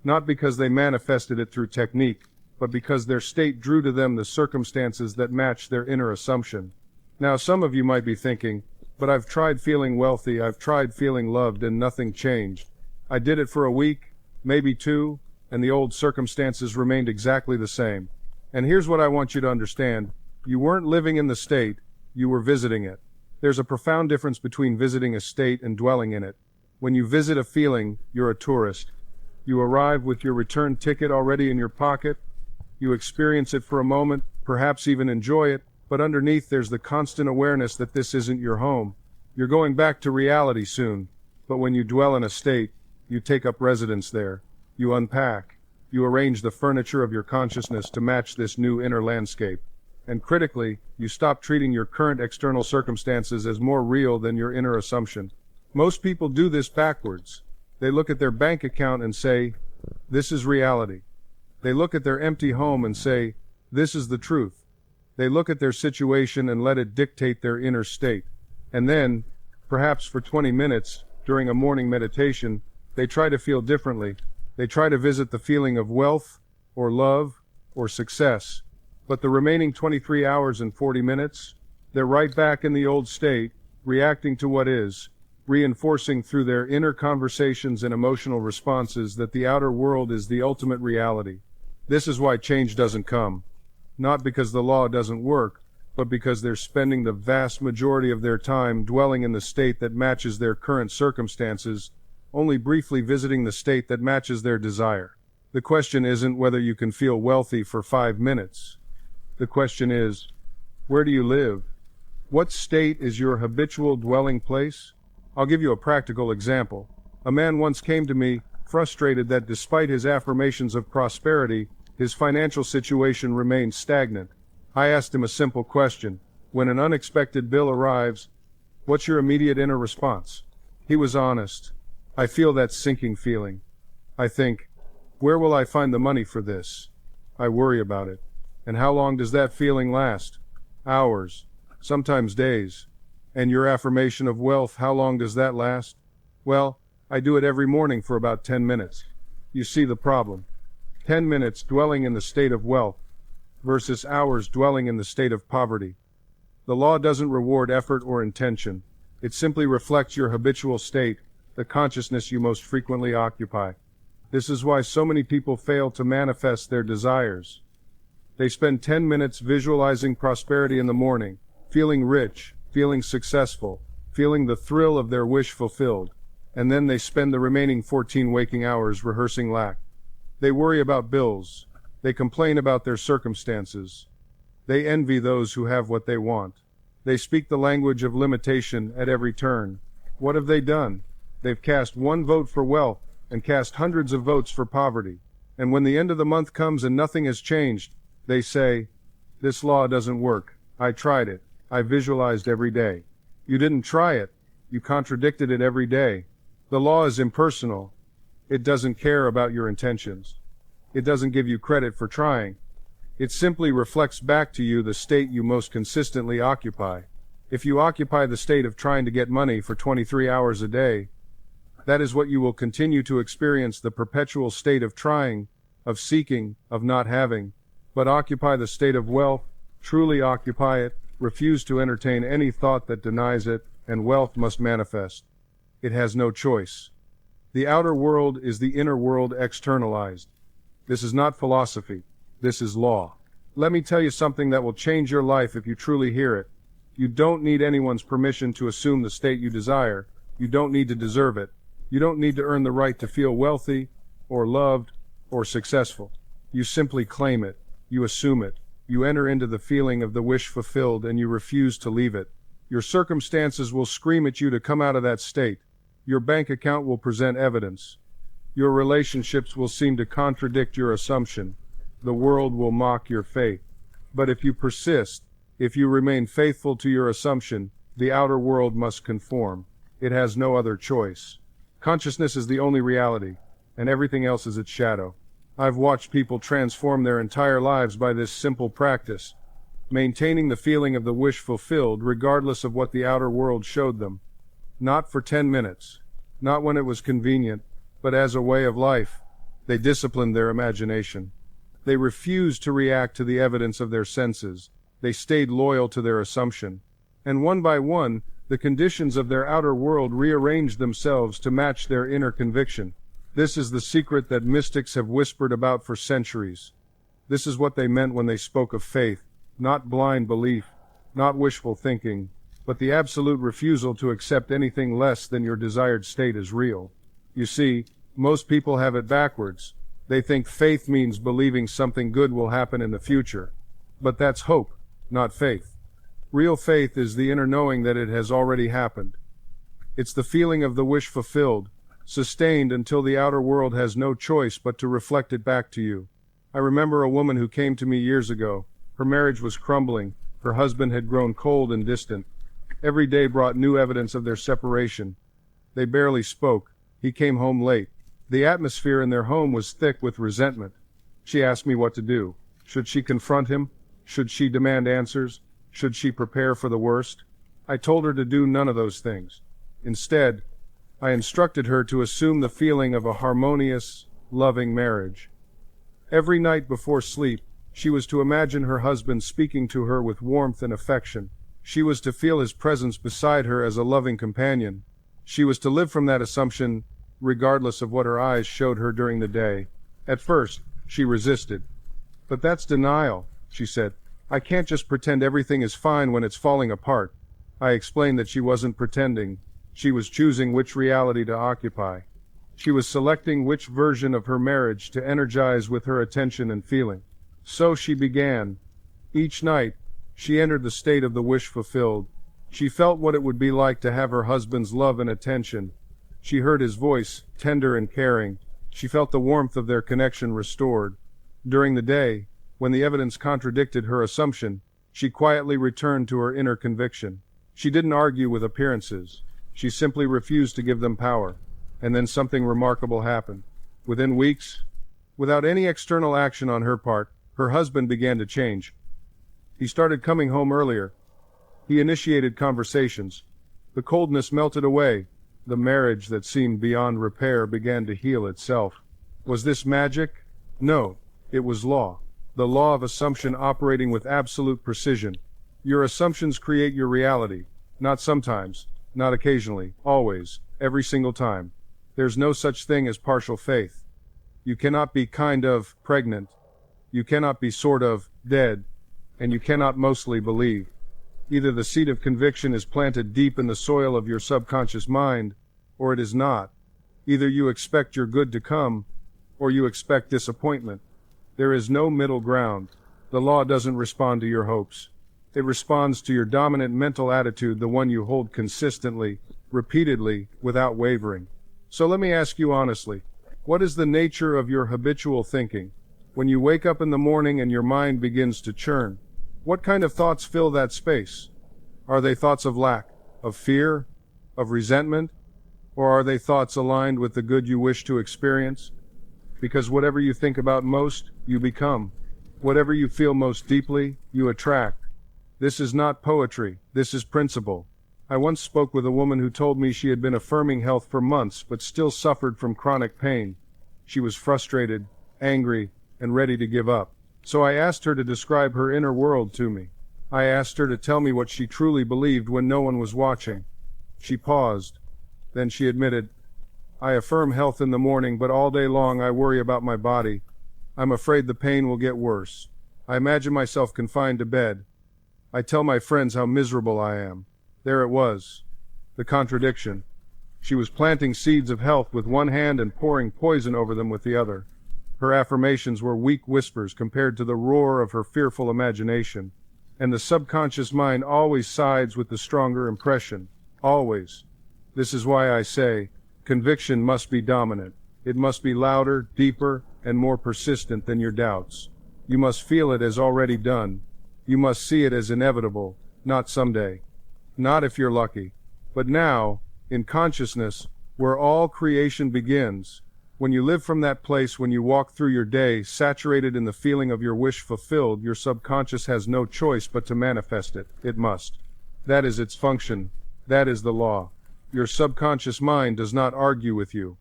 Not because they manifested it through technique, but because their state drew to them the circumstances that match their inner assumption. Now some of you might be thinking, but I've tried feeling wealthy, I've tried feeling loved, and nothing changed. I did it for a week, maybe two, and the old circumstances remained exactly the same. And here's what I want you to understand. You weren't living in the state, you were visiting it. There's a profound difference between visiting a state and dwelling in it. When you visit a feeling, you're a tourist. You arrive with your return ticket already in your pocket. You experience it for a moment, perhaps even enjoy it, but underneath there's the constant awareness that this isn't your home. You're going back to reality soon. But when you dwell in a state, you take up residence there. You unpack. You arrange the furniture of your consciousness to match this new inner landscape. And critically, you stop treating your current external circumstances as more real than your inner assumption. Most people do this backwards. They look at their bank account and say, this is reality. They look at their empty home and say, this is the truth. They look at their situation and let it dictate their inner state. And then, perhaps for 20 minutes, during a morning meditation, they try to feel differently. They try to visit the feeling of wealth, or love, or success. But the remaining 23 hours and 40 minutes, they're right back in the old state, reacting to what is, reinforcing through their inner conversations and emotional responses that the outer world is the ultimate reality. This is why change doesn't come. Not because the law doesn't work, but because they're spending the vast majority of their time dwelling in the state that matches their current circumstances, only briefly visiting the state that matches their desire. The question isn't whether you can feel wealthy for 5 minutes. The question is, where do you live? What state is your habitual dwelling place? I'll give you a practical example. A man once came to me, frustrated that despite his affirmations of prosperity, his financial situation remained stagnant. I asked him a simple question. When an unexpected bill arrives, what's your immediate inner response? He was honest. I feel that sinking feeling. I think, where will I find the money for this? I worry about it. And how long does that feeling last? Hours, sometimes days. And your affirmation of wealth, how long does that last? Well, I do it every morning for about 10 minutes. You see the problem. 10 minutes dwelling in the state of wealth versus hours dwelling in the state of poverty. The law doesn't reward effort or intention. It simply reflects your habitual state, the consciousness you most frequently occupy. This is why so many people fail to manifest their desires. They spend 10 minutes visualizing prosperity in the morning, feeling rich, feeling successful, feeling the thrill of their wish fulfilled, and then they spend the remaining 14 waking hours rehearsing lack. They worry about bills. They complain about their circumstances. They envy those who have what they want. They speak the language of limitation at every turn. What have they done? They've cast one vote for wealth and cast hundreds of votes for poverty. And when the end of the month comes and nothing has changed, they say, this law doesn't work. I tried it. I visualized every day. You didn't try it. You contradicted it every day. The law is impersonal. It doesn't care about your intentions. It doesn't give you credit for trying. It simply reflects back to you the state you most consistently occupy. If you occupy the state of trying to get money for 23 hours a day, That is what you will continue to experience, the perpetual state of trying, of seeking, of not having. But occupy the state of wealth, truly occupy it, refuse to entertain any thought that denies it, and wealth must manifest. It has no choice. The outer world is the inner world externalized. This is not philosophy. This is law. Let me tell you something that will change your life if you truly hear it. You don't need anyone's permission to assume the state you desire. You don't need to deserve it. You don't need to earn the right to feel wealthy, or loved, or successful. You simply claim it. You assume it. You enter into the feeling of the wish fulfilled, and you refuse to leave it. Your circumstances will scream at you to come out of that state. Your bank account will present evidence. Your relationships will seem to contradict your assumption. The world will mock your faith. But if you persist, if you remain faithful to your assumption, the outer world must conform. It has no other choice. Consciousness is the only reality, and everything else is its shadow. I've watched people transform their entire lives by this simple practice, maintaining the feeling of the wish fulfilled regardless of what the outer world showed them. Not for 10 minutes, not when it was convenient, but as a way of life. They disciplined their imagination. They refused to react to the evidence of their senses. They stayed loyal to their assumption. And one by one, the conditions of their outer world rearranged themselves to match their inner conviction. This is the secret that mystics have whispered about for centuries. This is what they meant when they spoke of faith, not blind belief, not wishful thinking, but the absolute refusal to accept anything less than your desired state as real. You see, most people have it backwards. They think faith means believing something good will happen in the future. But that's hope, not faith. Real faith is the inner knowing that it has already happened. It's the feeling of the wish fulfilled, sustained until the outer world has no choice but to reflect it back to you. I remember a woman who came to me years ago. Her marriage was crumbling. Her husband had grown cold and distant. Every day brought new evidence of their separation. They barely spoke. He came home late. The atmosphere in their home was thick with resentment. She asked me what to do. Should she confront him? Should she demand answers? Should she prepare for the worst? I told her to do none of those things. Instead, I instructed her to assume the feeling of a harmonious, loving marriage. Every night before sleep, she was to imagine her husband speaking to her with warmth and affection. She was to feel his presence beside her as a loving companion. She was to live from that assumption, regardless of what her eyes showed her during the day. At first, she resisted. "But that's denial," she said. "I can't just pretend everything is fine when it's falling apart." I explained that she wasn't pretending. She was choosing which reality to occupy. She was selecting which version of her marriage to energize with her attention and feeling. So she began. Each night, she entered the state of the wish fulfilled. She felt what it would be like to have her husband's love and attention. She heard his voice, tender and caring. She felt the warmth of their connection restored. During the day, when the evidence contradicted her assumption, she quietly returned to her inner conviction. She didn't argue with appearances. She simply refused to give them power. And then something remarkable happened. Within weeks, without any external action on her part, her husband began to change. He started coming home earlier. He initiated conversations. The coldness melted away. The marriage that seemed beyond repair began to heal itself. Was this magic? No, it was law. The law of assumption operating with absolute precision. Your assumptions create your reality. Not sometimes, not occasionally, always, every single time. There's no such thing as partial faith. You cannot be kind of pregnant. You cannot be sort of dead. And you cannot mostly believe. Either the seed of conviction is planted deep in the soil of your subconscious mind, or it is not. Either you expect your good to come, or you expect disappointment. There is no middle ground. The law doesn't respond to your hopes. It responds to your dominant mental attitude, the one you hold consistently, repeatedly, without wavering. So let me ask you honestly, what is the nature of your habitual thinking? When you wake up in the morning and your mind begins to churn, what kind of thoughts fill that space? Are they thoughts of lack, of fear, of resentment, or are they thoughts aligned with the good you wish to experience? Because whatever you think about most, you become. Whatever you feel most deeply, you attract. This is not poetry, this is principle. I once spoke with a woman who told me she had been affirming health for months but still suffered from chronic pain. She was frustrated, angry, and ready to give up. So I asked her to describe her inner world to me. I asked her to tell me what she truly believed when no one was watching. She paused. Then she admitted, "I affirm health in the morning, but all day long I worry about my body. I'm afraid the pain will get worse. I imagine myself confined to bed. I tell my friends how miserable I am." There it was. The contradiction. She was planting seeds of health with one hand and pouring poison over them with the other. Her affirmations were weak whispers compared to the roar of her fearful imagination. And the subconscious mind always sides with the stronger impression. Always. This is why I say, conviction must be dominant. It must be louder, deeper, and more persistent than your doubts. You must feel it as already done. You must see it as inevitable, not someday. Not if you're lucky. But now, in consciousness, where all creation begins, when you live from that place, when you walk through your day, saturated in the feeling of your wish fulfilled, your subconscious has no choice but to manifest it. It must. That is its function. That is the law. Your subconscious mind does not argue with you.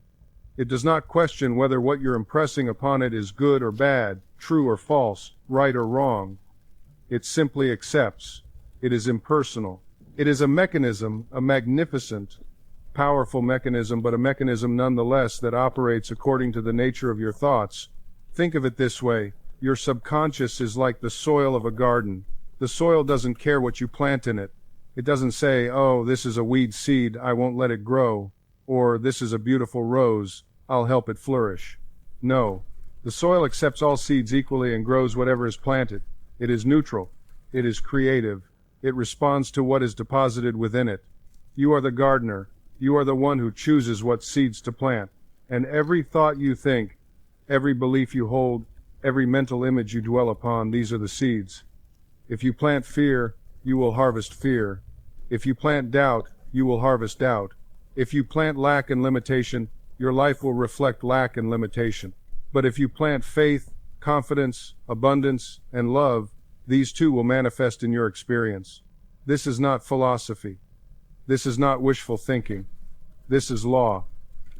It does not question whether what you're impressing upon it is good or bad, true or false, right or wrong. It simply accepts. It is impersonal. It is a mechanism, a magnificent, powerful mechanism, but a mechanism nonetheless that operates according to the nature of your thoughts. Think of it this way. Your subconscious is like the soil of a garden. The soil doesn't care what you plant in it. It doesn't say, "Oh, this is a weed seed, I won't let it grow," or "This is a beautiful rose, I'll help it flourish." No. The soil accepts all seeds equally and grows whatever is planted. It is neutral. It is creative. It responds to what is deposited within it. You are the gardener. You are the one who chooses what seeds to plant. And every thought you think, every belief you hold, every mental image you dwell upon, these are the seeds. If you plant fear, you will harvest fear. If you plant doubt, you will harvest doubt. If you plant lack and limitation, your life will reflect lack and limitation. But if you plant faith, confidence, abundance, and love, these too will manifest in your experience. This is not philosophy. This is not wishful thinking. This is law.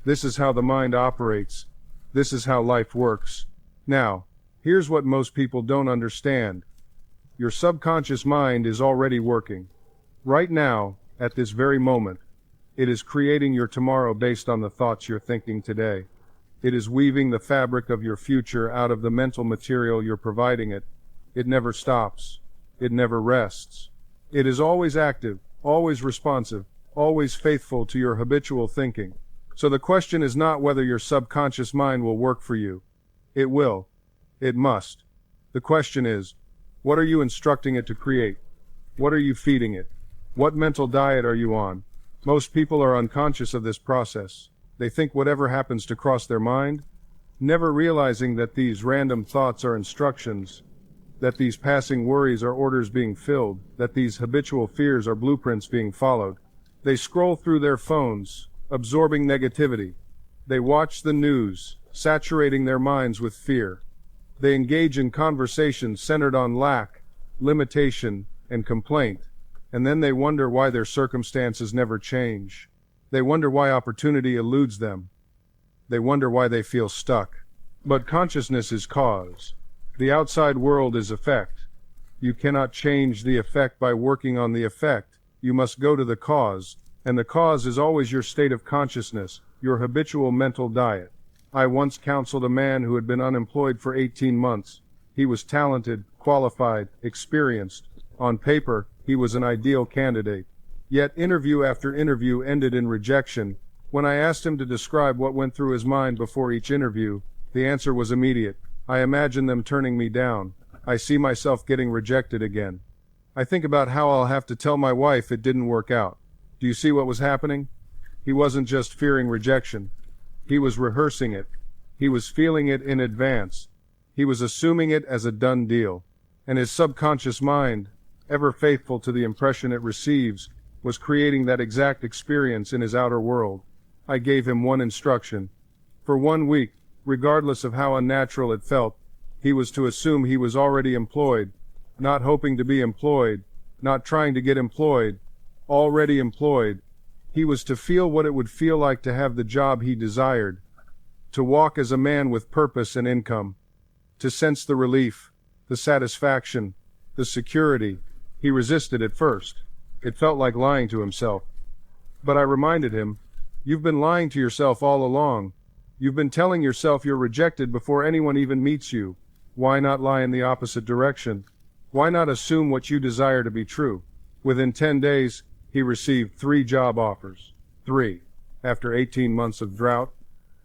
This is how the mind operates. This is how life works. Now, here's what most people don't understand. Your subconscious mind is already working. Right now, at this very moment, it is creating your tomorrow based on the thoughts you're thinking today. It is weaving the fabric of your future out of the mental material you're providing it. It never stops. It never rests. It is always active, always responsive, always faithful to your habitual thinking. So the question is not whether your subconscious mind will work for you. It will. It must. The question is, what are you instructing it to create? What are you feeding it? What mental diet are you on? Most people are unconscious of this process. They think whatever happens to cross their mind, never realizing that these random thoughts are instructions, that these passing worries are orders being filled, that these habitual fears are blueprints being followed. They scroll through their phones, absorbing negativity. They watch the news, saturating their minds with fear. They engage in conversations centered on lack, limitation, and complaint. And then they wonder why their circumstances never change. They wonder why opportunity eludes them. They wonder why they feel stuck. But consciousness is cause. The outside world is effect. You cannot change the effect by working on the effect. You must go to the cause, and the cause is always your state of consciousness, your habitual mental diet. I once counseled a man who had been unemployed for 18 months. He was talented, qualified, experienced. On paper, he was an ideal candidate. Yet interview after interview ended in rejection. When I asked him to describe what went through his mind before each interview, the answer was immediate. I imagine them turning me down. I see myself getting rejected again. I think about how I'll have to tell my wife it didn't work out. Do you see what was happening? He wasn't just fearing rejection. He was rehearsing it. He was feeling it in advance. He was assuming it as a done deal. And his subconscious mind, ever faithful to the impression it receives, was creating that exact experience in his outer world. I gave him one instruction. For 1 week, regardless of how unnatural it felt, he was to assume he was already employed, not hoping to be employed, not trying to get employed, already employed. He was to feel what it would feel like to have the job he desired, to walk as a man with purpose and income, to sense the relief, the satisfaction, the security. He resisted at first. It felt like lying to himself. But I reminded him, "You've been lying to yourself all along. You've been telling yourself you're rejected before anyone even meets you. Why not lie in the opposite direction? Why not assume what you desire to be true?" Within 10 days, he received 3 job offers. 3, after 18 months of drought.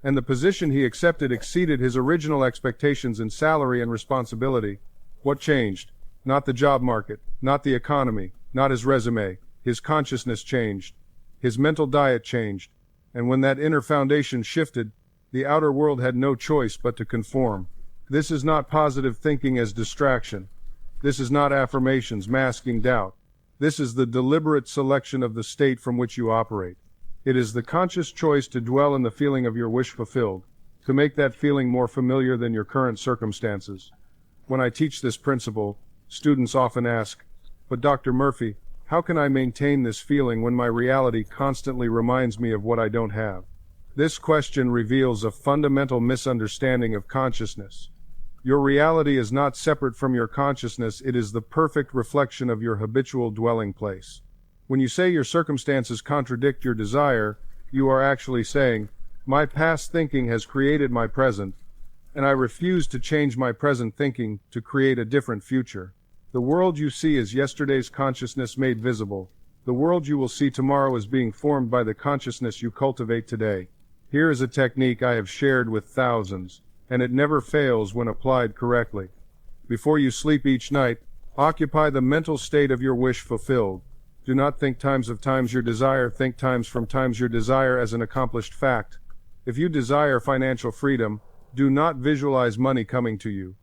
And the position he accepted exceeded his original expectations in salary and responsibility. What changed? Not the job market, not the economy, not his resume. His consciousness changed. His mental diet changed. And when that inner foundation shifted, the outer world had no choice but to conform. This is not positive thinking as distraction. This is not affirmations masking doubt. This is the deliberate selection of the state from which you operate. It is the conscious choice to dwell in the feeling of your wish fulfilled, to make that feeling more familiar than your current circumstances. When I teach this principle, students often ask, "But Dr. Murphy, how can I maintain this feeling when my reality constantly reminds me of what I don't have?" This question reveals a fundamental misunderstanding of consciousness. Your reality is not separate from your consciousness, it is the perfect reflection of your habitual dwelling place. When you say your circumstances contradict your desire, you are actually saying, "My past thinking has created my present, and I refuse to change my present thinking to create a different future." The world you see is yesterday's consciousness made visible. The world you will see tomorrow is being formed by the consciousness you cultivate today. Here is a technique I have shared with thousands, and it never fails when applied correctly. Before you sleep each night, occupy the mental state of your wish fulfilled. Do not think times of times your desire, think times from times your desire as an accomplished fact. If you desire financial freedom, do not visualize money coming to you.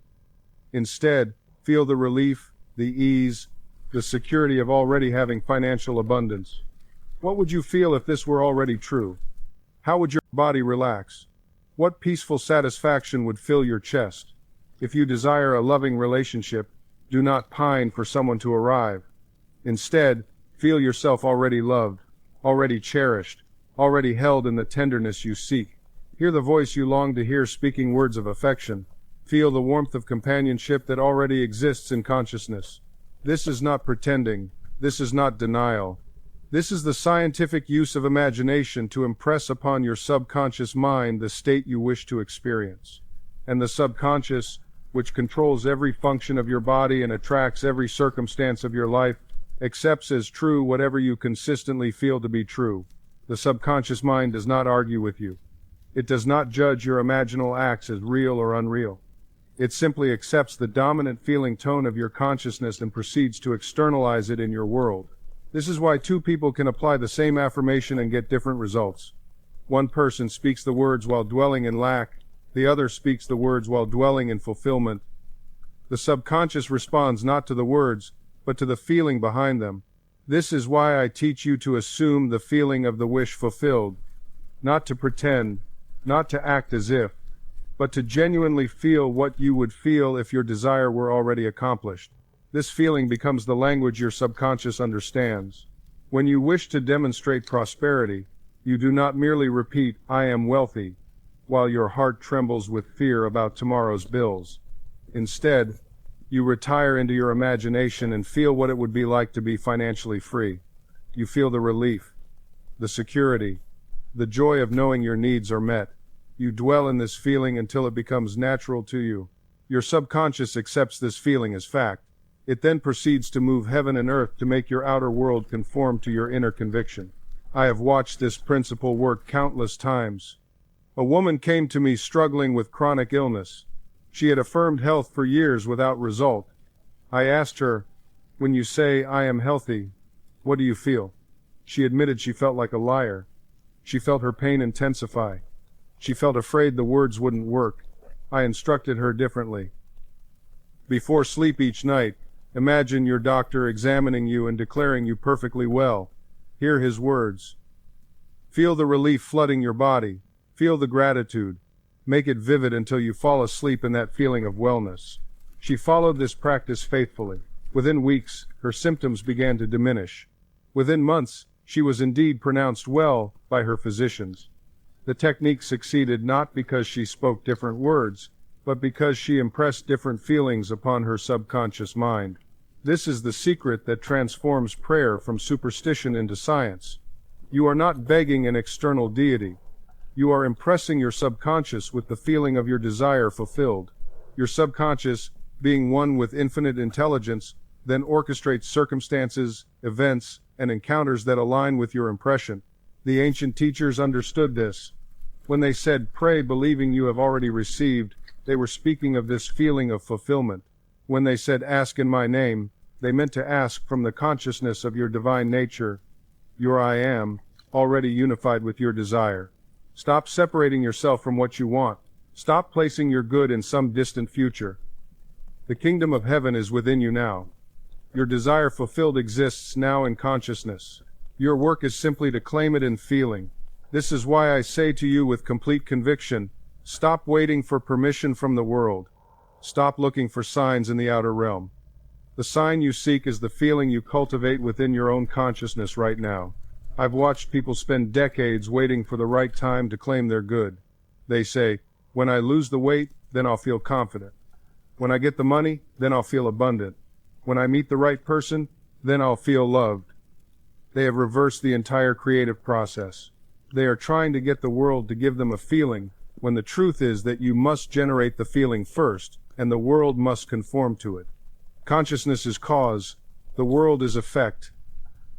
Instead, feel the relief, the ease, the security of already having financial abundance. What would you feel if this were already true? How would your body relax? What peaceful satisfaction would fill your chest? If you desire a loving relationship, do not pine for someone to arrive. Instead, feel yourself already loved, already cherished, already held in the tenderness you seek. Hear the voice you long to hear speaking words of affection. Feel the warmth of companionship that already exists in consciousness. This is not pretending. This is not denial. This is the scientific use of imagination to impress upon your subconscious mind the state you wish to experience. And the subconscious, which controls every function of your body and attracts every circumstance of your life, accepts as true whatever you consistently feel to be true. The subconscious mind does not argue with you. It does not judge your imaginal acts as real or unreal. It simply accepts the dominant feeling tone of your consciousness and proceeds to externalize it in your world. This is why 2 people can apply the same affirmation and get different results. One person speaks the words while dwelling in lack, the other speaks the words while dwelling in fulfillment. The subconscious responds not to the words, but to the feeling behind them. This is why I teach you to assume the feeling of the wish fulfilled, not to pretend, not to act as if, but to genuinely feel what you would feel if your desire were already accomplished. This feeling becomes the language your subconscious understands. When you wish to demonstrate prosperity, you do not merely repeat, "I am wealthy," while your heart trembles with fear about tomorrow's bills. Instead, you retire into your imagination and feel what it would be like to be financially free. You feel the relief, the security, the joy of knowing your needs are met. You dwell in this feeling until it becomes natural to you. Your subconscious accepts this feeling as fact. It then proceeds to move heaven and earth to make your outer world conform to your inner conviction. I have watched this principle work countless times. A woman came to me struggling with chronic illness. She had affirmed health for years without result. I asked her, "When you say, 'I am healthy,' what do you feel?" She admitted she felt like a liar. She felt her pain intensify. She felt afraid the words wouldn't work. I instructed her differently. Before sleep each night, imagine your doctor examining you and declaring you perfectly well. Hear his words. Feel the relief flooding your body. Feel the gratitude. Make it vivid until you fall asleep in that feeling of wellness. She followed this practice faithfully. Within weeks, her symptoms began to diminish. Within months, she was indeed pronounced well by her physicians. The technique succeeded not because she spoke different words, but because she impressed different feelings upon her subconscious mind. This is the secret that transforms prayer from superstition into science. You are not begging an external deity. You are impressing your subconscious with the feeling of your desire fulfilled. Your subconscious, being one with infinite intelligence, then orchestrates circumstances, events, and encounters that align with your impression. The ancient teachers understood this. When they said, "Pray believing you have already received," they were speaking of this feeling of fulfillment. When they said, "Ask in my name," they meant to ask from the consciousness of your divine nature, your I am, already unified with your desire. Stop separating yourself from what you want. Stop placing your good in some distant future. The kingdom of heaven is within you now. Your desire fulfilled exists now in consciousness. Your work is simply to claim it in feeling. This is why I say to you with complete conviction, stop waiting for permission from the world. Stop looking for signs in the outer realm. The sign you seek is the feeling you cultivate within your own consciousness right now. I've watched people spend decades waiting for the right time to claim their good. They say, "When I lose the weight, then I'll feel confident. When I get the money, then I'll feel abundant. When I meet the right person, then I'll feel loved." They have reversed the entire creative process. They are trying to get the world to give them a feeling, when the truth is that you must generate the feeling first, and the world must conform to it. Consciousness is cause, the world is effect.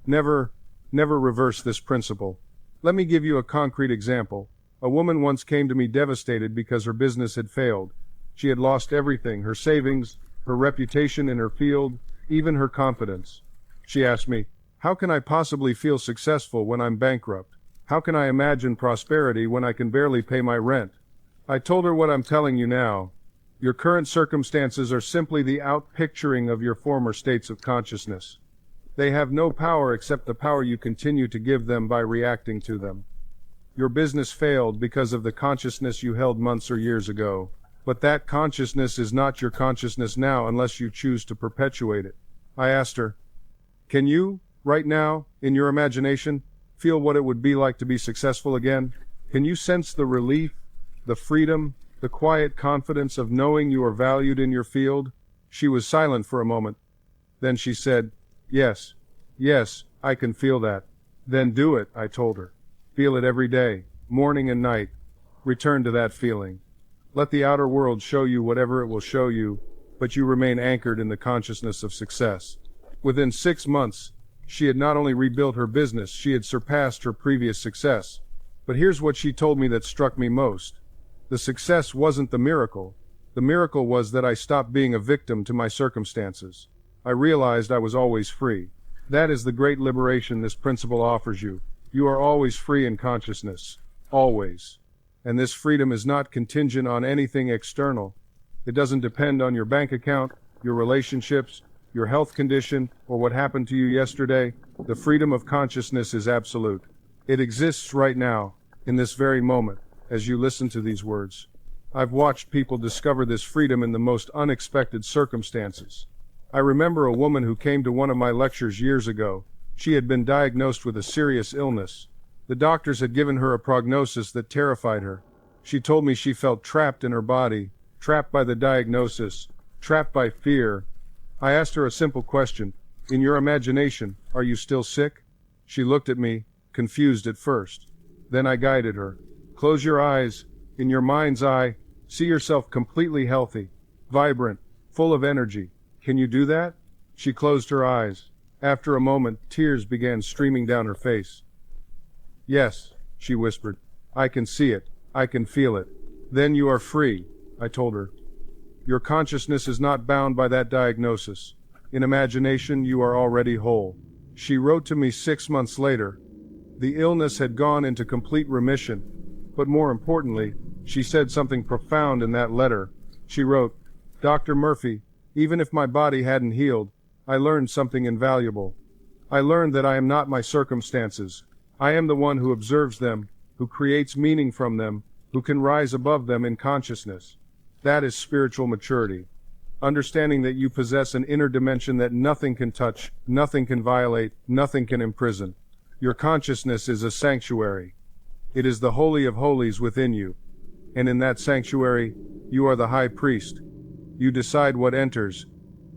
Never reverse this principle. Let me give you a concrete example. A woman once came to me devastated because her business had failed. She had lost everything, her savings, her reputation in her field, even her confidence. She asked me, "How can I possibly feel successful when I'm bankrupt? How can I imagine prosperity when I can barely pay my rent?" I told her what I'm telling you now. Your current circumstances are simply the outpicturing of your former states of consciousness. They have no power except the power you continue to give them by reacting to them. Your business failed because of the consciousness you held months or years ago. But that consciousness is not your consciousness now unless you choose to perpetuate it. I asked her, "Can you, right now, in your imagination, feel what it would be like to be successful again? Can you sense the relief, the freedom, the quiet confidence of knowing you are valued in your field?" She was silent for a moment. Then she said, Yes, I can feel that." "Then do it," I told her. "Feel it every day, morning and night. Return to that feeling. Let the outer world show you whatever it will show you, but you remain anchored in the consciousness of success." Within 6 months, she had not only rebuilt her business, she had surpassed her previous success. But here's what she told me that struck me most. The success wasn't the miracle. The miracle was that I stopped being a victim to my circumstances. I realized I was always free. That is the great liberation this principle offers you. You are always free in consciousness. Always. And this freedom is not contingent on anything external. It doesn't depend on your bank account, your relationships, your health condition, or what happened to you yesterday. The freedom of consciousness is absolute. It exists right now, in this very moment, as you listen to these words. I've watched people discover this freedom in the most unexpected circumstances. I remember a woman who came to one of my lectures years ago. She had been diagnosed with a serious illness. The doctors had given her a prognosis that terrified her. She told me she felt trapped in her body, trapped by the diagnosis, trapped by fear. I asked her a simple question. "In your imagination, are you still sick?" She looked at me, confused at first. Then I guided her. "Close your eyes. In your mind's eye, see yourself completely healthy, vibrant, full of energy. Can you do that?" She closed her eyes. After a moment, tears began streaming down her face. "Yes," she whispered. "I can see it. I can feel it." "Then you are free," I told her. "Your consciousness is not bound by that diagnosis. In imagination, you are already whole." She wrote to me 6 months later. The illness had gone into complete remission, but more importantly, she said something profound in that letter. She wrote, "Dr. Murphy, even if my body hadn't healed, I learned something invaluable. I learned that I am not my circumstances. I am the one who observes them, who creates meaning from them, who can rise above them in consciousness. That is spiritual maturity. understanding that you possess an inner dimension that nothing can touch, nothing can violate, nothing can imprison. Your consciousness is a sanctuary. It is the holy of holies within you. And in that sanctuary, you are the high priest. You decide what enters.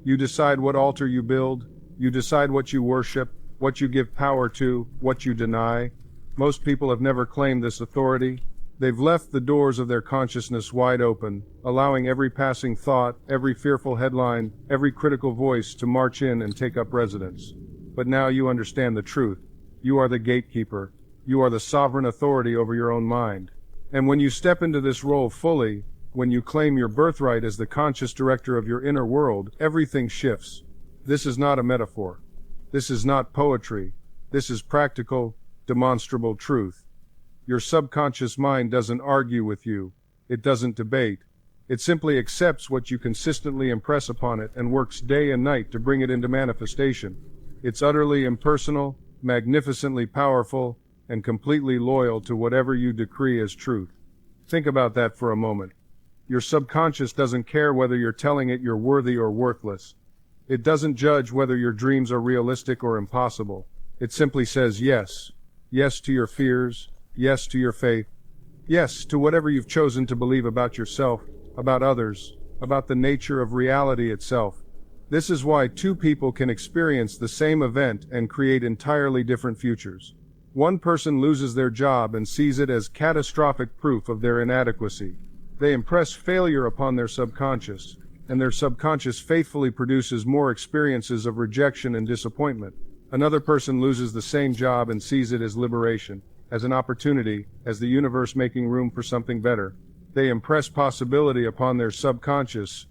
You decide what altar you build. You decide what you worship, what you give power to, what you deny. Most people have never claimed this authority. They've left the doors of their consciousness wide open, allowing every passing thought, every fearful headline, every critical voice to march in and take up residence. But now you understand the truth. You are the gatekeeper. You are the sovereign authority over your own mind. And when you step into this role fully, when you claim your birthright as the conscious director of your inner world, everything shifts. This is not a metaphor. This is not poetry. This is practical, demonstrable truth. Your subconscious mind doesn't argue with you. It doesn't debate. It simply accepts what you consistently impress upon it and works day and night to bring it into manifestation. It's utterly impersonal, magnificently powerful, and completely loyal to whatever you decree as truth. Think about that for a moment. Your subconscious doesn't care whether you're telling it you're worthy or worthless. It doesn't judge whether your dreams are realistic or impossible. It simply says yes. Yes to your fears. Yes to your faith. Yes to whatever you've chosen to believe about yourself, about others, about the nature of reality itself. This is why two people can experience the same event and create entirely different futures. One person loses their job and sees it as catastrophic proof of their inadequacy. They impress failure upon their subconscious, and their subconscious faithfully produces more experiences of rejection and disappointment. Another person loses the same job and sees it as liberation, as an opportunity, as the universe making room for something better. They impress possibility upon their subconscious,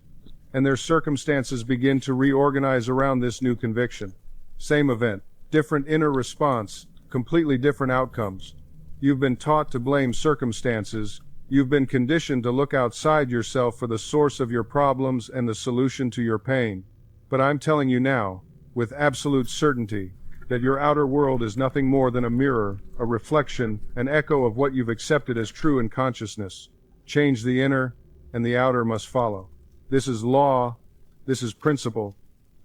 and their circumstances begin to reorganize around this new conviction. Same event, different inner response, completely different outcomes. You've been taught to blame circumstances. You've been conditioned to look outside yourself for the source of your problems and the solution to your pain. But I'm telling you now, with absolute certainty, that your outer world is nothing more than a mirror, a reflection, an echo of what you've accepted as true in consciousness. Change the inner, and the outer must follow. This is law. This is principle.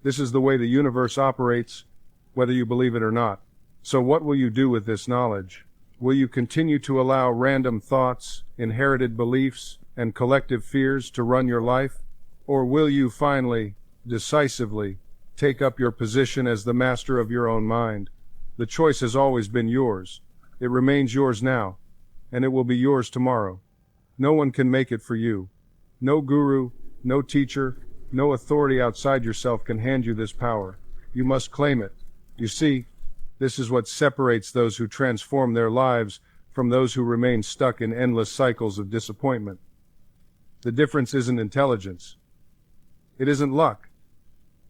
This is the way the universe operates, whether you believe it or not. So what will you do with this knowledge? Will you continue to allow random thoughts, inherited beliefs, and collective fears to run your life? Or will you finally, decisively, take up your position as the master of your own mind? The choice has always been yours. It remains yours now, and it will be yours tomorrow. No one can make it for you. No guru, no teacher, no authority outside yourself can hand you this power. You must claim it. You see, this is what separates those who transform their lives from those who remain stuck in endless cycles of disappointment. The difference isn't intelligence. It isn't luck.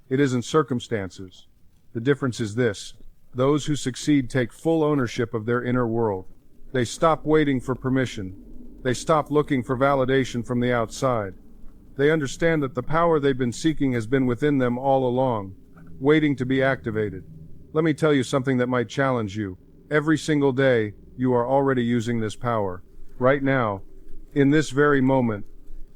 It isn't circumstances. The difference is this. Those who succeed take full ownership of their inner world. They stop waiting for permission. They stop looking for validation from the outside. They understand that the power they've been seeking has been within them all along, waiting to be activated. Let me tell you something that might challenge you. Every single day, you are already using this power. Right now, in this very moment,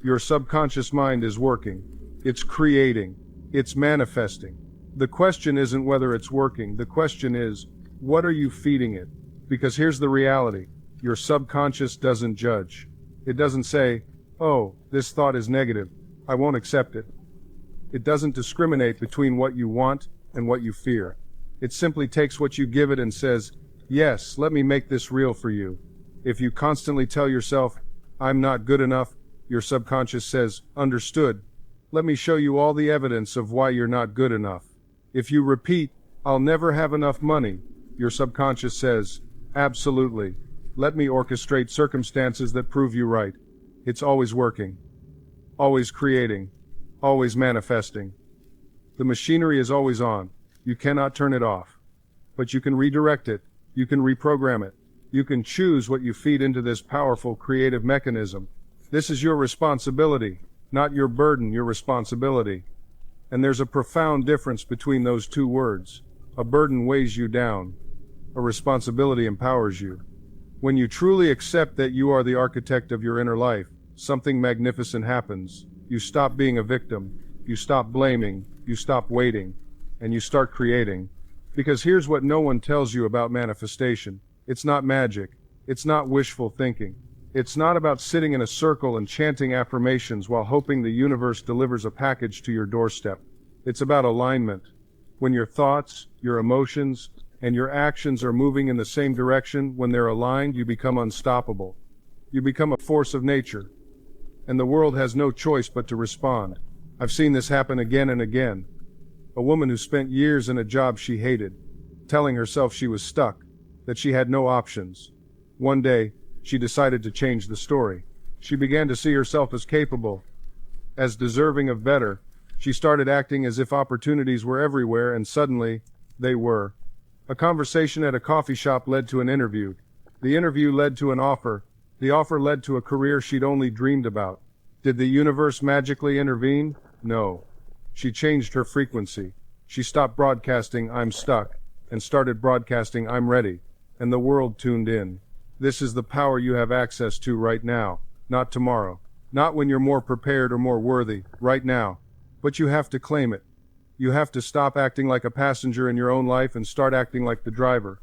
your subconscious mind is working. It's creating. It's manifesting. The question isn't whether it's working. The question is, what are you feeding it? Because here's the reality. Your subconscious doesn't judge. It doesn't say, oh, this thought is negative. I won't accept it. It doesn't discriminate between what you want and what you fear. It simply takes what you give it and says, yes, let me make this real for you. If you constantly tell yourself, I'm not good enough, your subconscious says, understood. Let me show you all the evidence of why you're not good enough. If you repeat, I'll never have enough money, your subconscious says, absolutely. Let me orchestrate circumstances that prove you right. It's always working, always creating, always manifesting. The machinery is always on. You cannot turn it off. But you can redirect it. You can reprogram it. You can choose what you feed into this powerful creative mechanism. This is your responsibility, not your burden, your responsibility. And there's a profound difference between those two words. A burden weighs you down. A responsibility empowers you. When you truly accept that you are the architect of your inner life, something magnificent happens. You stop being a victim. you stop blaming, you stop waiting, and you start creating. Because here's what no one tells you about manifestation. It's not magic. It's not wishful thinking. It's not about sitting in a circle and chanting affirmations while hoping the universe delivers a package to your doorstep. It's about alignment. When your thoughts, your emotions, and your actions are moving in the same direction, when they're aligned, you become unstoppable. You become a force of nature. And the world has no choice but to respond. I've seen this happen again and again. A woman who spent years in a job she hated, telling herself she was stuck, that she had no options. One day, she decided to change the story. She began to see herself as capable, as deserving of better. She started acting as if opportunities were everywhere, and suddenly, they were. A conversation at a coffee shop led to an interview. The interview led to an offer. The offer led to a career she'd only dreamed about. Did the universe magically intervene? No. She changed her frequency. She stopped broadcasting, "I'm stuck," and started broadcasting, "I'm ready." And the world tuned in. This is the power you have access to right now, not tomorrow. Not when you're more prepared or more worthy, right now. But you have to claim it. You have to stop acting like a passenger in your own life and start acting like the driver.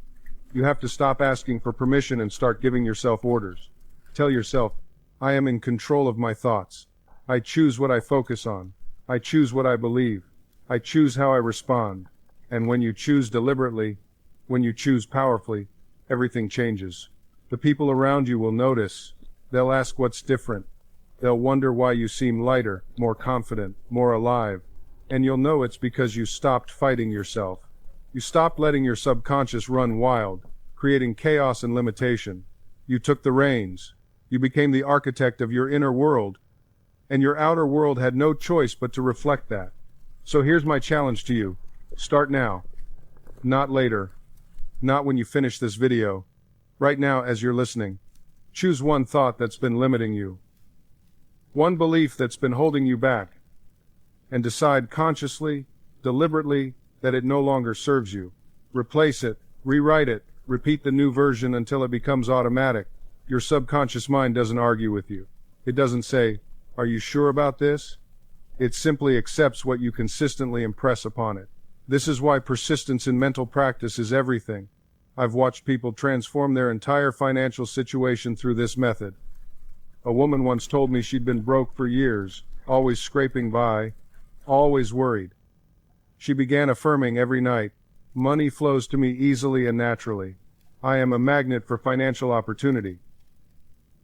You have to stop asking for permission and start giving yourself orders. Tell yourself, I am in control of my thoughts. I choose what I focus on. I choose what I believe. I choose how I respond. And when you choose deliberately, when you choose powerfully, everything changes. The people around you will notice. They'll ask what's different. They'll wonder why you seem lighter, more confident, more alive. And you'll know it's because you stopped fighting yourself. You stopped letting your subconscious run wild, creating chaos and limitation. You took the reins. You became the architect of your inner world, and your outer world had no choice but to reflect that. So here's my challenge to you. Start now. Not later. Not when you finish this video. Right now as you're listening. Choose one thought that's been limiting you. One belief that's been holding you back. And decide consciously, deliberately, that it no longer serves you. Replace it, rewrite it, repeat the new version until it becomes automatic. Your subconscious mind doesn't argue with you. It doesn't say, "Are you sure about this?" It simply accepts what you consistently impress upon it. This is why persistence in mental practice is everything. I've watched people transform their entire financial situation through this method. A woman once told me she'd been broke for years, always scraping by, always worried. She began affirming every night, "Money flows to me easily and naturally. I am a magnet for financial opportunity."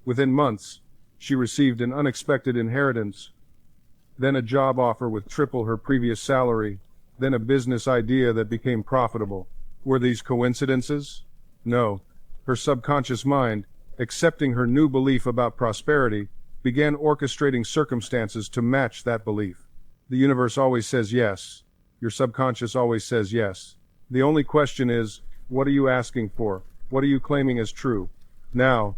Within months, she received an unexpected inheritance, then a job offer with triple her previous salary, then a business idea that became profitable. Were these coincidences? No. Her subconscious mind, accepting her new belief about prosperity, began orchestrating circumstances to match that belief. The universe always says yes. Your subconscious always says yes. The only question is, what are you asking for? What are you claiming as true? Now,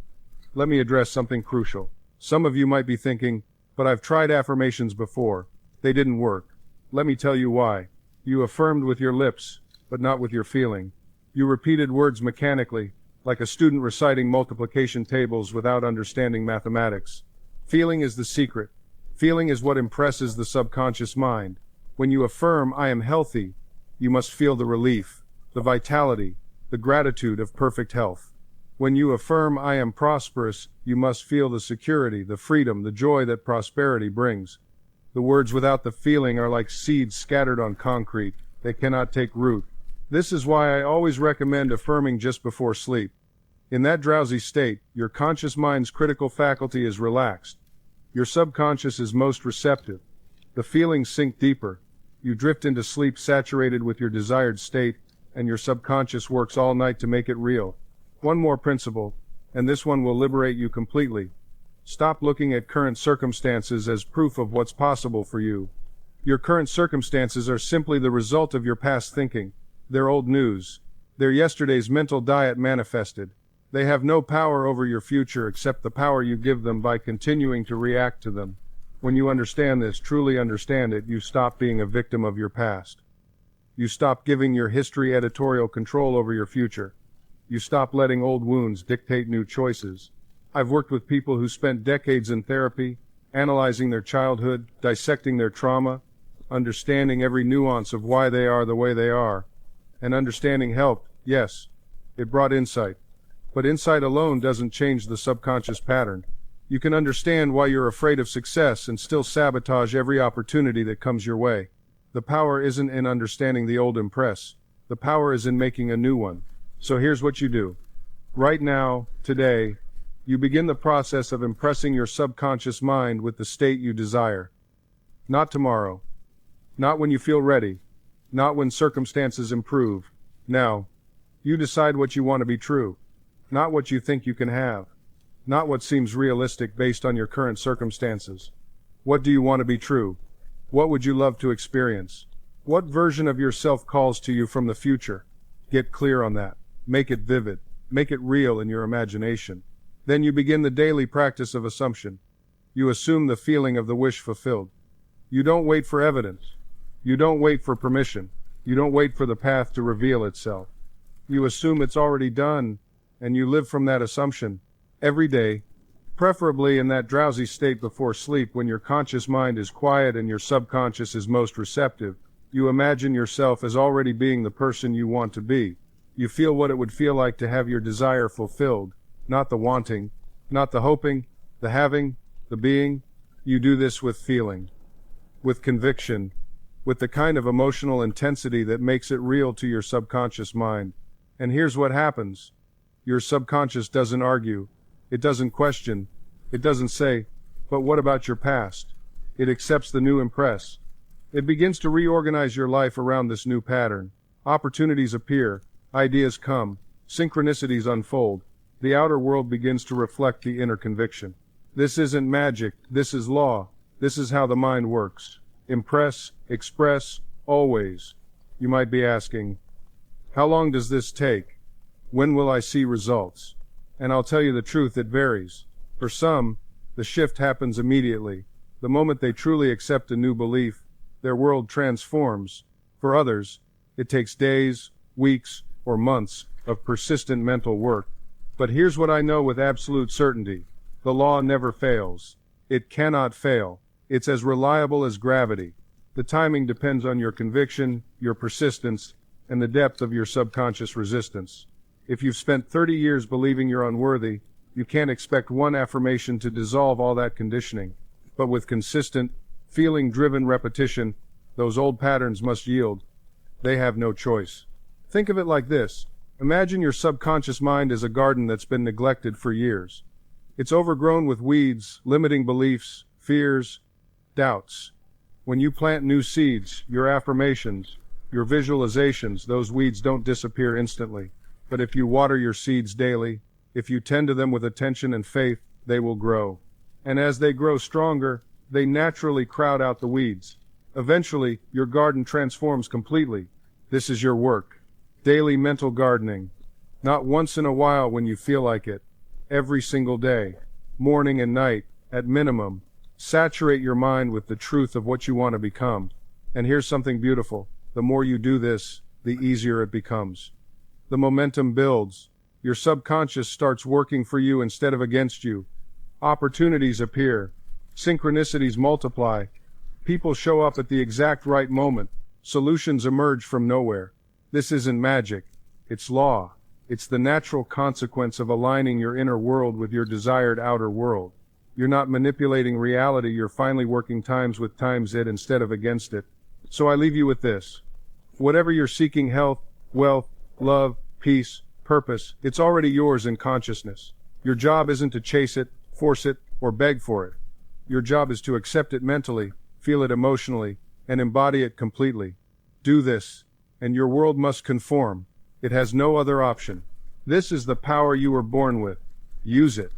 let me address something crucial. Some of you might be thinking, but I've tried affirmations before. They didn't work. Let me tell you why. You affirmed with your lips, but not with your feeling. You repeated words mechanically, like a student reciting multiplication tables without understanding mathematics. Feeling is the secret. Feeling is what impresses the subconscious mind. When you affirm, "I am healthy," you must feel the relief, the vitality, the gratitude of perfect health. When you affirm, "I am prosperous," you must feel the security, the freedom, the joy that prosperity brings. The words without the feeling are like seeds scattered on concrete. They cannot take root. This is why I always recommend affirming just before sleep. In that drowsy state, your conscious mind's critical faculty is relaxed. Your subconscious is most receptive. The feelings sink deeper. You drift into sleep saturated with your desired state, and your subconscious works all night to make it real. One more principle, and this one will liberate you completely. Stop looking at current circumstances as proof of what's possible for you. Your current circumstances are simply the result of your past thinking. They're old news. They're yesterday's mental diet manifested. They have no power over your future except the power you give them by continuing to react to them. When you understand this, truly understand it, you stop being a victim of your past. You stop giving your history editorial control over your future. You stop letting old wounds dictate new choices. I've worked with people who spent decades in therapy, analyzing their childhood, dissecting their trauma, understanding every nuance of why they are the way they are. And understanding helped, yes. It brought insight. But insight alone doesn't change the subconscious pattern. You can understand why you're afraid of success and still sabotage every opportunity that comes your way. The power isn't in understanding the old impress. The power is in making a new one. So here's what you do. Right now, today, you begin the process of impressing your subconscious mind with the state you desire. Not tomorrow. Not when you feel ready. Not when circumstances improve. Now, you decide what you want to be true. Not what you think you can have. Not what seems realistic based on your current circumstances. What do you want to be true? What would you love to experience? What version of yourself calls to you from the future? Get clear on that. Make it vivid. Make it real in your imagination. Then you begin the daily practice of assumption. You assume the feeling of the wish fulfilled. You don't wait for evidence. You don't wait for permission. You don't wait for the path to reveal itself. You assume it's already done, and you live from that assumption every day, preferably in that drowsy state before sleep when your conscious mind is quiet and your subconscious is most receptive. You imagine yourself as already being the person you want to be. You feel what it would feel like to have your desire fulfilled, not the wanting, not the hoping, the having, the being. You do this with feeling, with conviction, with the kind of emotional intensity that makes it real to your subconscious mind. And here's what happens. Your subconscious doesn't argue. It doesn't question. It doesn't say, but what about your past? It accepts the new impress. It begins to reorganize your life around this new pattern. Opportunities appear. Ideas come. Synchronicities unfold. The outer world begins to reflect the inner conviction. This isn't magic. This is law. This is how the mind works. Impress, express, always. You might be asking, how long does this take? When will I see results? And I'll tell you the truth, it varies. For some, the shift happens immediately. The moment they truly accept a new belief, their world transforms. For others, it takes days, weeks, or months of persistent mental work. But here's what I know with absolute certainty. The law never fails. It cannot fail. It's as reliable as gravity. The timing depends on your conviction, your persistence, and the depth of your subconscious resistance. If you've spent 30 years believing you're unworthy, you can't expect one affirmation to dissolve all that conditioning. But with consistent, feeling-driven repetition, those old patterns must yield. They have no choice. Think of it like this. Imagine your subconscious mind as a garden that's been neglected for years. It's overgrown with weeds, limiting beliefs, fears, doubts. When you plant new seeds, your affirmations, your visualizations, those weeds don't disappear instantly. But if you water your seeds daily, if you tend to them with attention and faith, they will grow. And as they grow stronger, they naturally crowd out the weeds. Eventually, your garden transforms completely. This is your work. Daily mental gardening. Not once in a while when you feel like it. Every single day. Morning and night, at minimum. Saturate your mind with the truth of what you want to become. And here's something beautiful. The more you do this, the easier it becomes. The momentum builds. Your subconscious starts working for you instead of against you. Opportunities appear. Synchronicities multiply. People show up at the exact right moment. Solutions emerge from nowhere. This isn't magic. It's law. It's the natural consequence of aligning your inner world with your desired outer world. You're not manipulating reality, you're finally working times with times it instead of against it. So I leave you with this. Whatever you're seeking, health, wealth, love, peace, purpose, it's already yours in consciousness. Your job isn't to chase it, force it, or beg for it. Your job is to accept it mentally, feel it emotionally, and embody it completely. Do this, and your world must conform. It has no other option. This is the power you were born with. Use it.